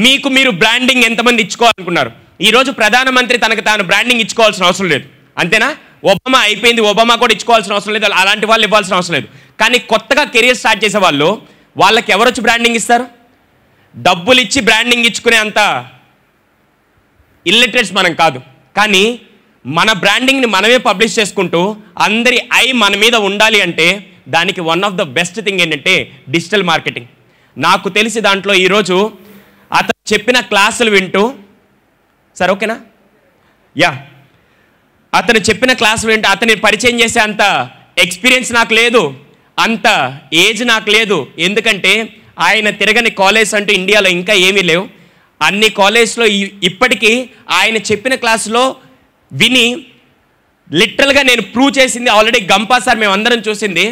మీకు మీరు బ్రాండింగ్ ఎంతమంది ఇచ్చుకోవాలనుకున్నారు? ఈరోజు ప్రధానమంత్రి తనకు తాను బ్రాండింగ్ ఇచ్చుకోవాల్సిన అవసరం లేదు, అంతేనా? ఒబామా అయిపోయింది, ఒబామా కూడా ఇచ్చుకోవాల్సిన అవసరం లేదు, అలాంటి వాళ్ళు ఇవ్వాల్సిన అవసరం లేదు. కానీ కొత్తగా కెరీర్ స్టార్ట్ చేసే వాళ్ళు, వాళ్ళకి ఎవరు వచ్చి బ్రాండింగ్ ఇస్తారు? డబ్బులు ఇచ్చి బ్రాండింగ్ ఇచ్చుకునే అంత ఇల్లిటరేట్స్ మనం కాదు. కానీ మన బ్రాండింగ్ని మనమే పబ్లిష్ చేసుకుంటూ అందరి ఐ మన మీద ఉండాలి అంటే దానికి one of the best thing ఏంటంటే డిజిటల్ మార్కెటింగ్. నాకు తెలిసి దాంట్లో ఈరోజు అతను చెప్పిన క్లాసులు వింటూ, సార్ ఓకేనా? యా, అతను చెప్పిన క్లాసులు వింటూ అతని పరిచయం చేసే అంత ఎక్స్పీరియన్స్ నాకు లేదు, అంత ఏజ్ నాకు లేదు. ఎందుకంటే ఆయన తిరగని కాలేజ్ అంటూ ఇండియాలో ఇంకా ఏమీ లేవు. అన్ని కాలేజ్లో ఇప్పటికీ ఆయన చెప్పిన క్లాసులో విని లిటరల్గా నేను ప్రూవ్ చేసింది ఆల్రెడీ గంపా సార్ మేమందరం చూసింది.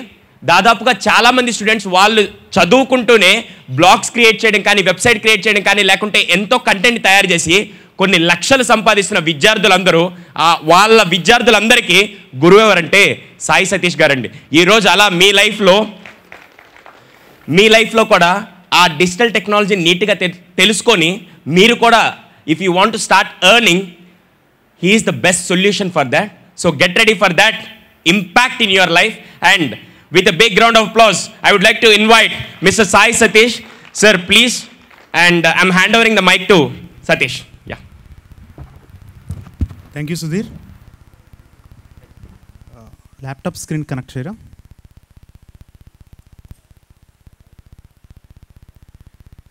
దాదాపుగా చాలామంది స్టూడెంట్స్ వాళ్ళు చదువుకుంటూనే బ్లాగ్స్ క్రియేట్ చేయడం కానీ, వెబ్సైట్ క్రియేట్ చేయడం కానీ, లేకుంటే ఎంతో కంటెంట్ తయారు చేసి కొన్ని లక్షలు సంపాదిస్తున్న విద్యార్థులందరూ, వాళ్ళ విద్యార్థులందరికీ గురువు ఎవరంటే సాయి సతీష్ గారండి. ఈరోజు అలా మీ లైఫ్లో కూడా ఆ డిజిటల్ టెక్నాలజీ నీట్గా తెలుసుకొని మీరు కూడా if you want to start earning, he is the best solution for that. So get ready for that impact in your life. And with a big round of applause, I would like to invite Mr. Sai Satish. Sir, please. And I'm handovering the mic to Satish. Yeah. Thank you, Sudhir. Laptop screen connect cheyra.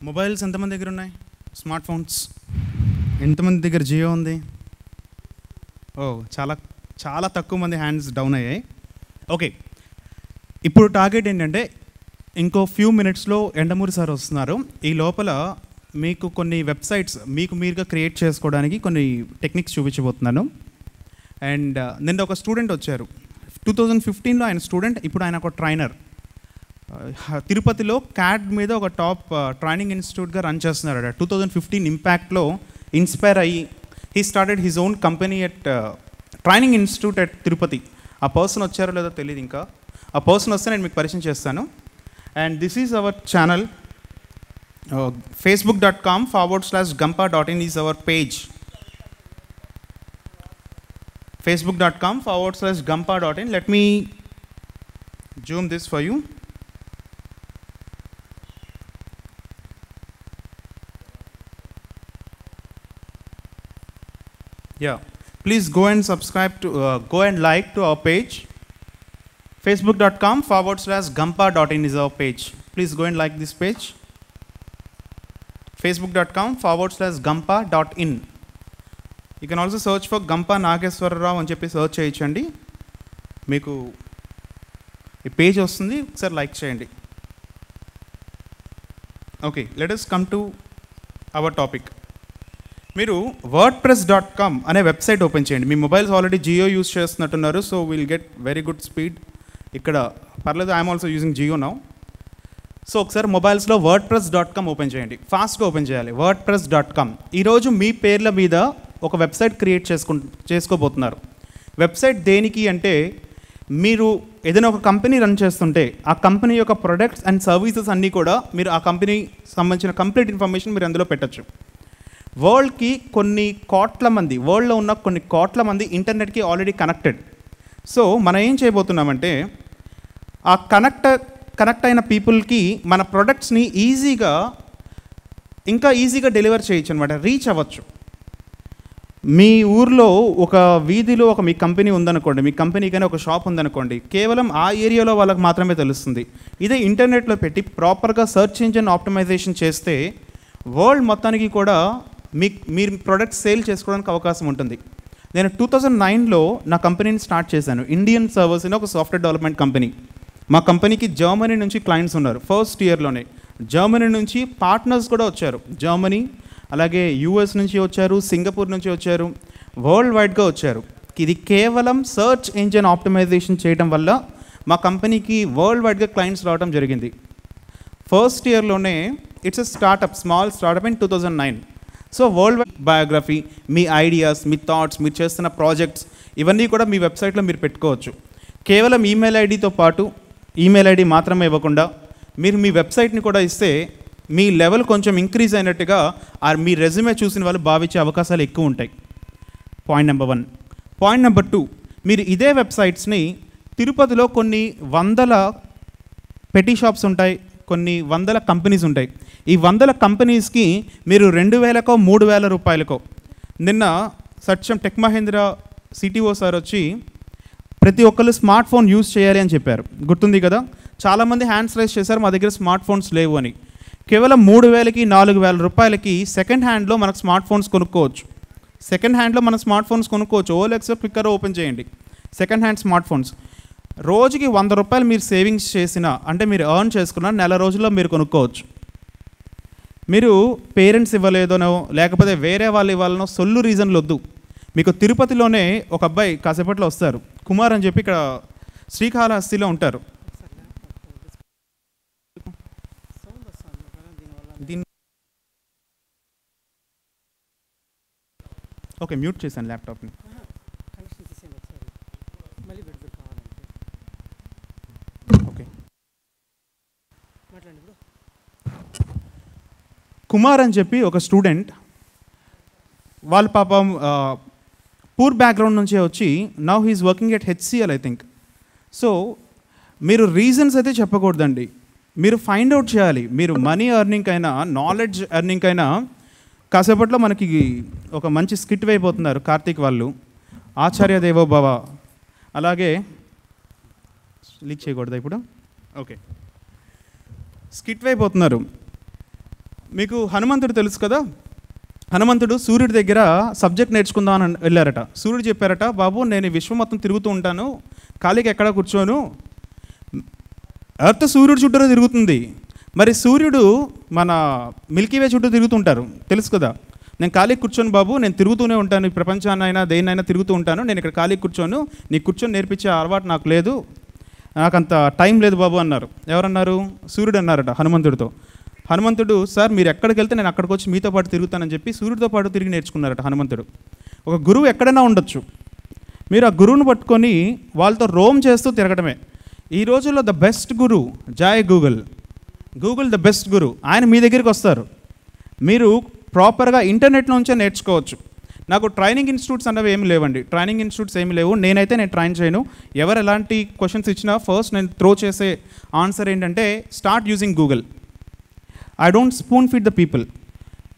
Mobiles ఎంతమంది దగ్గర ఉన్నాయి? Smart phones ఎంతమంది దగ్గర జియో ఉంది? చాలా చాలా తక్కువ మంది హ్యాండ్స్ డౌన్ అయ్యాయి. ఓకే, ఇప్పుడు టార్గెట్ ఏంటంటే ఇంకో ఫ్యూ మినిట్స్లో ఎండమూరి సార్ వస్తున్నారు. ఈ లోపల మీకు కొన్ని వెబ్సైట్స్ మీకు మీరుగా క్రియేట్ చేసుకోవడానికి కొన్ని టెక్నిక్స్ చూపించబోతున్నాను. అండ్ నిన్న ఒక స్టూడెంట్ వచ్చారు, 2015లో ఆయన స్టూడెంట్, ఇప్పుడు ఆయన ఒక ట్రైనర్. తిరుపతిలో క్యాడ్ మీద ఒక టాప్ ట్రైనింగ్ ఇన్స్టిట్యూట్గా రన్ చేస్తున్నారు. 2015 ఇంపాక్ట్లో ఇన్స్పైర్ అయ్యి he started his own company at training institute at Tirupati. ఆ పర్సన్ వచ్చారో లేదో తెలియదు, ఇంకా ఆ పర్సన్ వస్తే నేను మీకు పరిచయం చేస్తాను. And this is our channel, facebook.com/gampa.in is our page. facebook.com/gampa.in. let me zoom this for you. Yeah, please go and subscribe to go and like to our page. facebook.com/gampa.in is our page. Please go and like this page. facebook.com/gampa.in. You can also search for Gampa Nageswara Rao అని చెప్పి search చేయించండి, మీకు ఈ page వస్తుంది, ఒకసారి like చేయండి. Okay, let us come to our topic. మీరు wordpress.com అనే వెబ్సైట్ ఓపెన్ చేయండి. మీ మొబైల్స్ ఆల్రెడీ జియో యూస్ చేస్తున్నట్టున్నారు, so will get very good speed. ఇక్కడ పర్లేదు, I'm also using Jio now. So ఒకసారి మొబైల్స్లో wordpress.com ఓపెన్ చేయండి, ఫాస్ట్గా ఓపెన్ చేయాలి. wordpress.com. ఈరోజు మీ పేర్ల మీద ఒక వెబ్సైట్ క్రియేట్ చేసుకోబోతున్నారు. వెబ్సైట్ దేనికి అంటే, మీరు ఏదైనా ఒక కంపెనీ రన్ చేస్తుంటే ఆ కంపెనీ యొక్క ప్రొడక్ట్స్ అండ్ సర్వీసెస్ అన్నీ కూడా మీరు ఆ కంపెనీ సంబంధించిన కంప్లీట్ ఇన్ఫర్మేషన్ మీరు అందులో పెట్టచ్చు. వరల్డ్కి కొన్ని కోట్ల మంది, వరల్డ్లో ఉన్న కొన్ని కోట్ల మంది ఇంటర్నెట్కి ఆల్రెడీ కనెక్టెడ్. సో మనం ఏం చేయబోతున్నామంటే, ఆ కనెక్ట్ అయిన పీపుల్కి మన ప్రొడక్ట్స్ని ఇంకా ఈజీగా డెలివర్ చేయొచ్చు అనమాట, రీచ్ అవ్వచ్చు. మీ ఊర్లో ఒక వీధిలో మీ కంపెనీ ఉందనుకోండి, మీ కంపెనీ కానీ ఒక షాప్ ఉందనుకోండి, కేవలం ఆ ఏరియాలో వాళ్ళకి మాత్రమే తెలుస్తుంది. ఇదే ఇంటర్నెట్లో పెట్టి ప్రాపర్గా సెర్చ్ ఇంజిన్ ఆప్టిమైజేషన్ చేస్తే వరల్డ్ మొత్తానికి కూడా మీరు ప్రొడక్ట్స్ సేల్ చేసుకోవడానికి అవకాశం ఉంటుంది. నేను 2009లో నా కంపెనీని స్టార్ట్ చేశాను. ఇండియన్ సర్వర్స్ అని ఒక సాఫ్ట్వేర్ డెవలప్మెంట్ కంపెనీ. మా కంపెనీకి జర్మనీ నుంచి క్లయింట్స్ ఉన్నారు. ఫస్ట్ ఇయర్లోనే జర్మనీ నుంచి పార్ట్నర్స్ కూడా వచ్చారు. జర్మనీ, అలాగే యూఎస్ నుంచి వచ్చారు, సింగపూర్ నుంచి వచ్చారు, వరల్డ్ వైడ్గా వచ్చారు. ఇది కేవలం సర్చ్ ఇంజిన్ ఆప్టిమైజేషన్ చేయడం వల్ల మా కంపెనీకి వరల్డ్ వైడ్గా క్లయింట్స్ రావడం జరిగింది. ఫస్ట్ ఇయర్లోనే it's a startup, small startup in 2009. So world wide biography, మీ ఐడియాస్, మీ థాట్స్, మీరు చేస్తున్న ప్రాజెక్ట్స్ ఇవన్నీ కూడా మీ వెబ్సైట్లో మీరు పెట్టుకోవచ్చు. కేవలం ఈమెయిల్ ఐడితో పాటు ఈమెయిల్ ఐడి మాత్రమే ఇవ్వకుండా మీరు మీ వెబ్సైట్ని కూడా ఇస్తే మీ లెవెల్ కొంచెం ఇంక్రీజ్ అయినట్టుగా మీ రెజ్యూమే చూసిన వాళ్ళు భావించే అవకాశాలు ఎక్కువ ఉంటాయి. Point number 1. పాయింట్ నెంబర్ 2, మీరు ఇదే వెబ్సైట్స్ని తిరుపతిలో కొన్ని వందల పెటీ షాప్స్ ఉంటాయి, కొన్ని వందల కంపెనీస్ ఉంటాయి. ఈ వందల కంపెనీస్కి మీరు 2,000కో 3,000 రూపాయలకో, నిన్న సత్యం టెక్ మహేంద్ర సిటీఓ సార్ వచ్చి ప్రతి ఒక్కళ్ళు స్మార్ట్ ఫోన్ యూజ్ చేయాలి అని చెప్పారు, గుర్తుంది కదా. చాలామంది హ్యాండ్స్ రైజ్ చేశారు మా దగ్గర స్మార్ట్ ఫోన్స్ లేవు అని. కేవలం 3,000కి 4,000 రూపాయలకి సెకండ్ హ్యాండ్లో మనకు స్మార్ట్ ఫోన్స్ కొనుక్కోవచ్చు. సెకండ్ హ్యాండ్లో మన స్మార్ట్ ఫోన్స్ కొనుక్కోవచ్చు. ఓఎల్ఎక్స్ క్లిక్కర్ ఓపెన్ చేయండి, సెకండ్ హ్యాండ్ స్మార్ట్ ఫోన్స్. రోజుకి 100 రూపాయలు మీరు సేవింగ్స్ చేసిన, అంటే మీరు ఎర్న్ చేసుకున్న నెల రోజుల్లో మీరు కొనుక్కోవచ్చు. మీరు పేరెంట్స్ ఇవ్వలేదనో లేకపోతే వేరే వాళ్ళు ఇవ్వాలనో సొల్లు రీజన్లు వద్దు. మీకు తిరుపతిలోనే ఒక అబ్బాయి కాసేపట్లో వస్తారు, కుమార్ అని చెప్పి, ఇక్కడ శ్రీకాళహస్తిలో ఉంటారు. ఓకే, మ్యూట్ చేశాను ల్యాప్టాప్ని. ఓకే, కుమార్ అని చెప్పి ఒక స్టూడెంట్, వాళ్ళ పాపం పూర్ బ్యాక్గ్రౌండ్ నుంచే వచ్చి now he's working at HCL I think. So మీరు రీజన్స్ అయితే చెప్పకూడదండి, మీరు ఫైండ్ అవుట్ చేయాలి. మీరు మనీ ఎర్నింగ్ అయినా నాలెడ్జ్ ఎర్నింగ్ అయినా కాసేపట్లో మనకి ఒక మంచి స్కిట్ అయిపోతున్నారు కార్తీక్ వాళ్ళు, ఆచార్య దేవోభవ. అలాగే లీక్ చేయకూడదా ఇప్పుడు? ఓకే, స్కిట్ అయిపోతున్నారు. మీకు హనుమంతుడు తెలుసు కదా, హనుమంతుడు సూర్యుడి దగ్గర సబ్జెక్ట్ నేర్చుకుందాం అని వెళ్ళారట. సూర్యుడు చెప్పారట, బాబు నేను ఈ విశ్వం మొత్తం తిరుగుతూ ఉంటాను, ఖాళీకి ఎక్కడ కూర్చోను, ఎర్త్ సూర్యుడు చుట్టూరే తిరుగుతుంది, మరి సూర్యుడు మన మిల్కీవే చుట్టూ తిరుగుతుంటారు తెలుసు కదా. నేను ఖాళీకి కూర్చొని బాబు, నేను తిరుగుతూనే ఉంటాను, ఈ ప్రపంచాన్నైనా దేన్నైనా తిరుగుతూ ఉంటాను, నేను ఇక్కడ ఖాళీకి కూర్చోను, నీకు కూర్చొని నేర్పించే అలవాటు నాకు లేదు, నాకంత టైం లేదు బాబు అన్నారు. ఎవరన్నారు? సూర్యుడు అన్నారట హనుమంతుడితో. హనుమంతుడు, సార్ మీరు ఎక్కడికి వెళ్తే నేను అక్కడికి వచ్చి మీతో పాటు తిరుగుతానని చెప్పి సూర్యుడితో పాటు తిరిగి నేర్చుకున్నారట హనుమంతుడు. ఒక గురువు ఎక్కడైనా ఉండొచ్చు, మీరు ఆ గురువును పట్టుకొని వాళ్ళతో రోమ్ చేస్తూ తిరగడమే. ఈ రోజుల్లో ద బెస్ట్ గురు జాయ్ Google, Google the best guru, ఆయన మీ దగ్గరికి వస్తారు. మీరు ప్రాపర్గా ఇంటర్నెట్ నుంచే నేర్చుకోవచ్చు. నాకు ట్రైనింగ్ ఇన్స్టిట్యూట్స్ అనేవి ఏమి లేవండి, ట్రైనింగ్ ఇన్స్టిట్యూట్స్ ఏమి లేవు. నేనైతే నేను ట్రైన్ చేయను. ఎవరు ఎలాంటి క్వశ్చన్స్ ఇచ్చినా ఫస్ట్ నేను త్రో చేసే ఆన్సర్ ఏంటంటే start using Google. I don't spoon feed the people.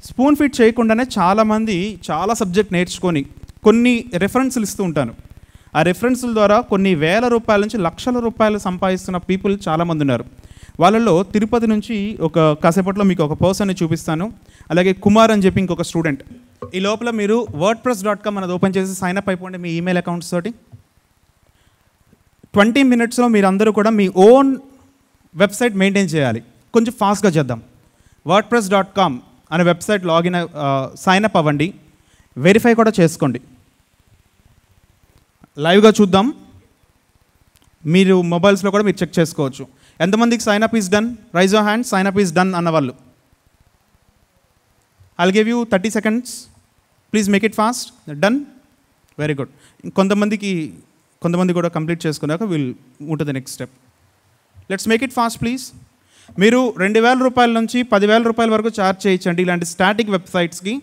Spoon feed చేయకుండానే చాలామంది చాలా సబ్జెక్ట్ నేర్చుకొని కొన్ని రెఫరెన్స్లు ఇస్తూ ఉంటాను. ఆ రెఫరెన్స్ల ద్వారా కొన్ని వేల రూపాయల నుంచి లక్షల రూపాయలు సంపాదిస్తున్న పీపుల్ చాలామంది ఉన్నారు. వాళ్ళలో తిరుపతి నుంచి ఒక కాసేపట్లో మీకు ఒక పర్సన్ని చూపిస్తాను. అలాగే కుమార్ అని చెప్పి ఇంకొక స్టూడెంట్. ఈ లోపల మీరు wordpress.com అనేది ఓపెన్ చేసి సైన్అప్ అయిపోండి మీ ఈమెయిల్ అకౌంట్స్ తోటి. 20 minutesలో మీరు అందరూ కూడా మీ ఓన్ వెబ్సైట్ మెయింటైన్ చేయాలి. కొంచెం ఫాస్ట్గా చేద్దాం. wordpress.com అనే వెబ్సైట్ లాగిన్ సైన్అప్ అవ్వండి, వెరిఫై కూడా చేసుకోండి. లైవ్గా చూద్దాం, మీరు మొబైల్స్లో కూడా మీరు చెక్ చేసుకోవచ్చు. ఎంతమందికి sign-up is done? Raise your hand. Sign-up is done అన్నవాళ్ళు. I'll give you 30 seconds. Please make it fast. Done? Very good. కొంతమంది కూడా కంప్లీట్ చేసుకున్నాక will move to the next step. Let's make it fast please. మీరు 2,000 రూపాయల నుంచి 10,000 రూపాయల వరకు charge చేయొచ్చండి ఇలాంటి స్టాటిక్ వెబ్సైట్స్కి.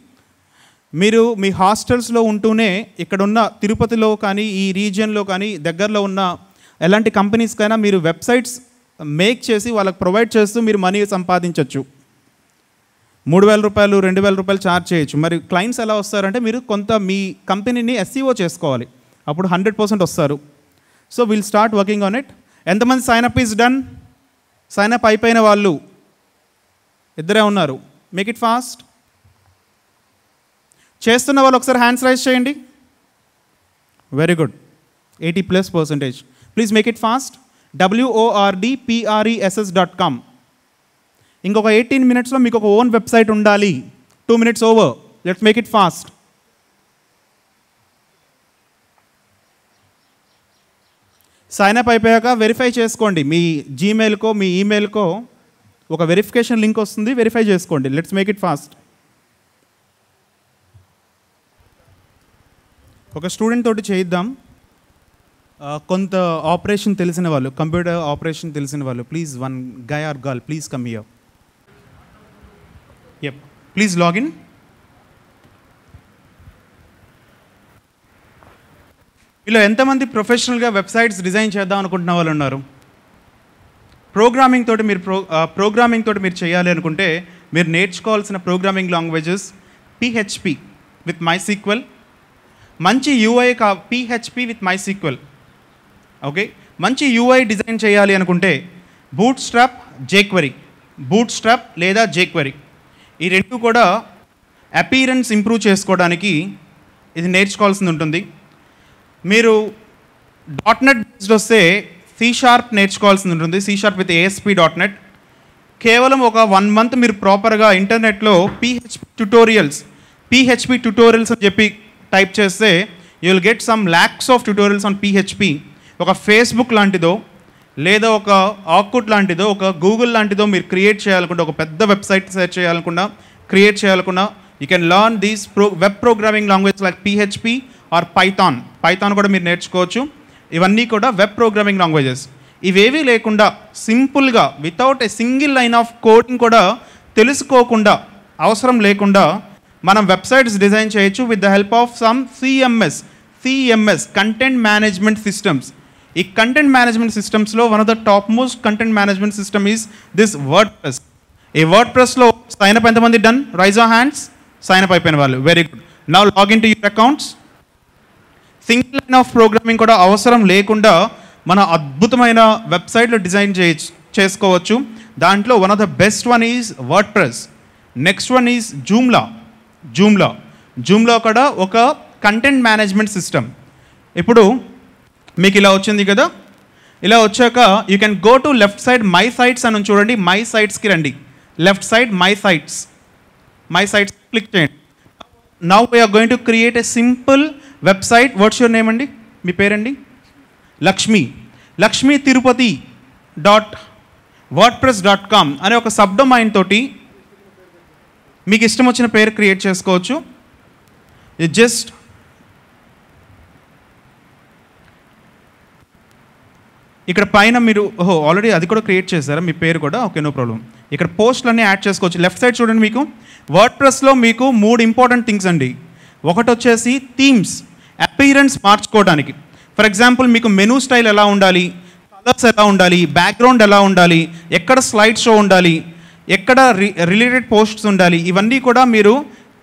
మీరు మీ హాస్టల్స్లో ఉంటూనే ఇక్కడున్న తిరుపతిలో కానీ ఈ రీజియన్లో కానీ దగ్గరలో ఉన్న ఎలాంటి కంపెనీస్కైనా మీరు వెబ్సైట్స్ మేక్ చేసి వాళ్ళకి ప్రొవైడ్ చేస్తూ మీరు మనీ సంపాదించవచ్చు. 3,000 రూపాయలు 2,000 రూపాయలు ఛార్జ్ చేయొచ్చు. మరి క్లయింట్స్ ఎలా వస్తారంటే మీరు కొంత మీ కంపెనీని SEO చేసుకోవాలి, అప్పుడు 100% వస్తారు. So will start working on it. ఎంతమంది సైన్అప్ ఈజ్ డన్? సైన్అప్ అయిపోయిన వాళ్ళు ఇద్దరే ఉన్నారు. Make it fast. చేస్తున్న వాళ్ళు ఒకసారి హ్యాండ్స్ రైజ్ చేయండి. Very good, 80+%. Please make it fast. wordpress.com. ఇంకొక 18 minutesలో మీకు ఒక ఓన్ వెబ్సైట్ ఉండాలి. 2 minutes over. Let's make it fast. Sign-up అయిపోయాక వెరిఫై చేసుకోండి. మీ జీమెయిల్కో మీ ఈమెయిల్కో ఒక వెరిఫికేషన్ లింక్ వస్తుంది, వెరిఫై చేసుకోండి. Let's make it fast. ఒక స్టూడెంట్ తోటి చేయిద్దాం. కొంత ఆపరేషన్ తెలిసిన వాళ్ళు, కంప్యూటర్ ఆపరేషన్ తెలిసిన వాళ్ళు, please one guy or girl please come here. Please login. ఇలా ఎంతమంది ప్రొఫెషనల్గా వెబ్సైట్స్ డిజైన్ చేద్దాం అనుకుంటున్న వాళ్ళు ఉన్నారు? ప్రోగ్రామింగ్ తోటి మీరు చేయాలి అనుకుంటే మీరు నేర్చుకోవాల్సిన programming languages PHP with MySQL, మంచి UI PHP with MySQL. Okay, మంచి UI డిజైన్ చేయాలి అనుకుంటే బూట్స్ట్రాప్ లేదా jQuery, ఈ రెండు కూడా అపీరెన్స్ ఇంప్రూవ్ చేసుకోవడానికి ఇది నేర్చుకోవాల్సింది ఉంటుంది. మీరు .NET బేస్డ్ వస్తే C# నేర్చుకోవాల్సింది ఉంటుంది, C# విత్ ASP.NET. కేవలం ఒక 1 month మీరు ప్రాపర్గా ఇంటర్నెట్లో PHP ట్యుటోరియల్స్ అని చెప్పి టైప్ చేస్తే you will get some lakhs of tutorials on PHP. ఒక ఫేస్బుక్ లాంటిదో లేదా ఒక ఆర్కుట్ లాంటిదో ఒక గూగుల్ లాంటిదో మీరు క్రియేట్ చేయాలనుకుంటే, ఒక పెద్ద వెబ్సైట్ క్రియేట్ చేయాలనుకున్నా you can learn these web programming language like PHP or Python కూడా మీరు నేర్చుకోవచ్చు. ఇవన్నీ కూడా వెబ్ ప్రోగ్రామింగ్ లాంగ్వేజెస్. ఇవేవీ లేకుండా సింపుల్గా without a single line of coding కూడా తెలుసుకోకుండా అవసరం లేకుండా మనం వెబ్సైట్స్ డిజైన్ చేయొచ్చు with the help of some CMS content management systems. ఈ కంటెంట్ మేనేజ్మెంట్ సిస్టమ్స్లో one of the top most content management system is this WordPress. ఈ వర్డ్ప్రెస్లో సైన్ అప్ ఎంతమంది done? Raise your hands. Sign up అయిపోయిన వాళ్ళు, very good. Now login to your accounts. Single line of programming కూడా అవసరం లేకుండా మన అద్భుతమైన వెబ్సైట్లు డిజైన్ చేసుకోవచ్చు. దాంట్లో one of the best one is WordPress. Next one is Joomla కూడా ఒక కంటెంట్ మేనేజ్మెంట్ సిస్టమ్. ఇప్పుడు మీకు ఇలా వచ్చింది కదా, ఇలా వచ్చాక you can go to left side my sites అని చూడండి. మై సైట్స్కి రండి. Left side my sites click చేయండి. Now we're going to create a simple website. What's your name అండి? మీ పేరండి? లక్ష్మీ తిరుపతి .wordpress.com అనే ఒక సబ్డొమైన్ తోటి మీకు ఇష్టం వచ్చిన పేరు క్రియేట్ చేసుకోవచ్చు. జస్ట్ ఇక్కడ పైన మీరు ఆల్రెడీ అది కూడా క్రియేట్ చేశారా మీ పేరు కూడా? Okay, no problem. ఇక్కడ పోస్టులన్నీ యాడ్ చేసుకోవచ్చు. లెఫ్ట్ సైడ్ చూడండి, మీకు వర్డ్ప్రెస్లో మీకు 3 ఇంపార్టెంట్ థింగ్స్ అండి. ఒకటి వచ్చేసి థీమ్స్, అపీరెన్స్ మార్చుకోవడానికి. ఫర్ ఎగ్జాంపుల్ మీకు మెనూ స్టైల్ ఎలా ఉండాలి, కలర్స్ ఎలా ఉండాలి, బ్యాక్గ్రౌండ్ ఎలా ఉండాలి, ఎక్కడ స్లైడ్ షో ఉండాలి, ఎక్కడ రిలేటెడ్ పోస్ట్స్ ఉండాలి, ఇవన్నీ కూడా మీరు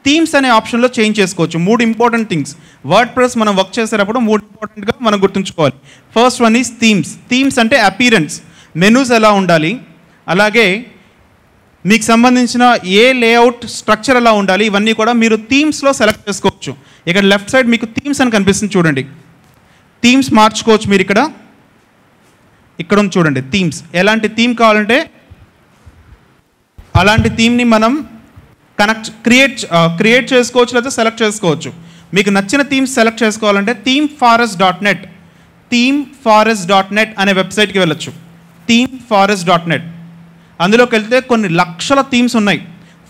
థీమ్స్ అనే ఆప్షన్లో చేంజ్ చేసుకోవచ్చు. 3 ఇంపార్టెంట్ థింగ్స్ వర్డ్ప్రెస్ మనం వర్క్ చేసేటప్పుడు 3 ఇంపార్టెంట్గా మనం గుర్తుంచుకోవాలి. ఫస్ట్ వన్ ఈజ్ థీమ్స్ అంటే అపీరెన్స్, మెనూస్ ఎలా ఉండాలి, అలాగే మీకు సంబంధించిన ఏ లేఅవుట్ స్ట్రక్చర్ ఎలా ఉండాలి, ఇవన్నీ కూడా మీరు థీమ్స్లో సెలెక్ట్ చేసుకోవచ్చు. ఇక్కడ లెఫ్ట్ సైడ్ మీకు థీమ్స్ అని కనిపిస్తుంది చూడండి. థీమ్స్ మార్చుకోవచ్చు మీరు. ఇక్కడ ఉంది చూడండి థీమ్స్. ఎలాంటి థీమ్ కావాలంటే అలాంటి థీమ్ని మనం క్రియేట్ చేసుకోవచ్చు లేదా సెలెక్ట్ చేసుకోవచ్చు. మీకు నచ్చిన థీమ్స్ సెలెక్ట్ చేసుకోవాలంటే themeforest.net అనే వెబ్సైట్కి వెళ్ళొచ్చు. themeforest.net అందులోకి వెళ్తే కొన్ని లక్షల థీమ్స్ ఉన్నాయి.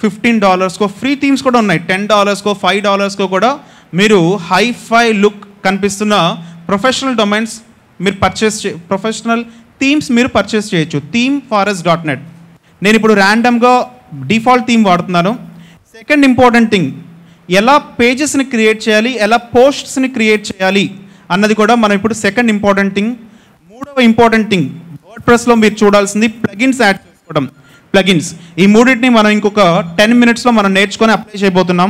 $15కో ఫ్రీ థీమ్స్ కూడా ఉన్నాయి. $10కో $5కో కూడా మీరు హైఫై లుక్ కనిపిస్తున్న ప్రొఫెషనల్ డొమైన్స్ మీరు ప్రొఫెషనల్ థీమ్స్ మీరు పర్చేస్ చేయొచ్చు. themeforest.net. నేను ఇప్పుడు ర్యాండమ్గా డిఫాల్ట్ థీమ్ వాడుతున్నాను. సెకండ్ ఇంపార్టెంట్ థింగ్, ఎలా పేజెస్ని క్రియేట్ చేయాలి, ఎలా పోస్ట్స్ని క్రియేట్ చేయాలి అన్నది కూడా మనం ఇప్పుడు సెకండ్ ఇంపార్టెంట్ థింగ్. మూడవ ఇంపార్టెంట్ థింగ్ వర్డ్ప్రెస్లో మీరు చూడాల్సింది ప్లగిన్స్ యాడ్ చేసుకోవడం. ప్లగిన్స్ ఈ మూడింటిని మనం ఇంకొక 10 minutesలో మనం నేర్చుకొని అప్లై చేయబోతున్నాం.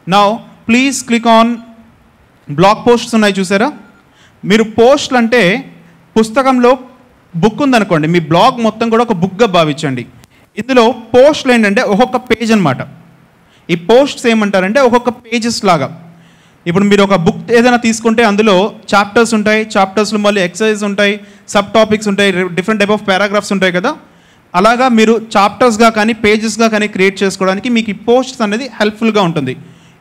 Now please click on blog posts ఉన్నాయి చూసారా. మీరు పోస్ట్లు అంటే పుస్తకంలో బుక్ ఉందనుకోండి, మీ బ్లాగ్ మొత్తం కూడా ఒక బుక్గా భావించండి. ఇందులో పోస్ట్లు ఏంటంటే ఒక్కొక్క పేజ్ అనమాట. ఈ పోస్ట్స్ ఏమంటారంటే ఒక్కొక్క పేజెస్ లాగా. ఇప్పుడు మీరు ఒక బుక్ ఏదైనా తీసుకుంటే అందులో చాప్టర్స్ ఉంటాయి, చాప్టర్స్లో మళ్ళీ ఎక్సర్సైజ్ ఉంటాయి, సబ్ టాపిక్స్ ఉంటాయి, డిఫరెంట్ టైప్ ఆఫ్ పారాగ్రాఫ్స్ ఉంటాయి కదా. అలాగా మీరు చాప్టర్స్గా కానీ పేజెస్గా కానీ క్రియేట్ చేసుకోవడానికి మీకు ఈ పోస్ట్స్ అనేది హెల్ప్ఫుల్గా ఉంటుంది.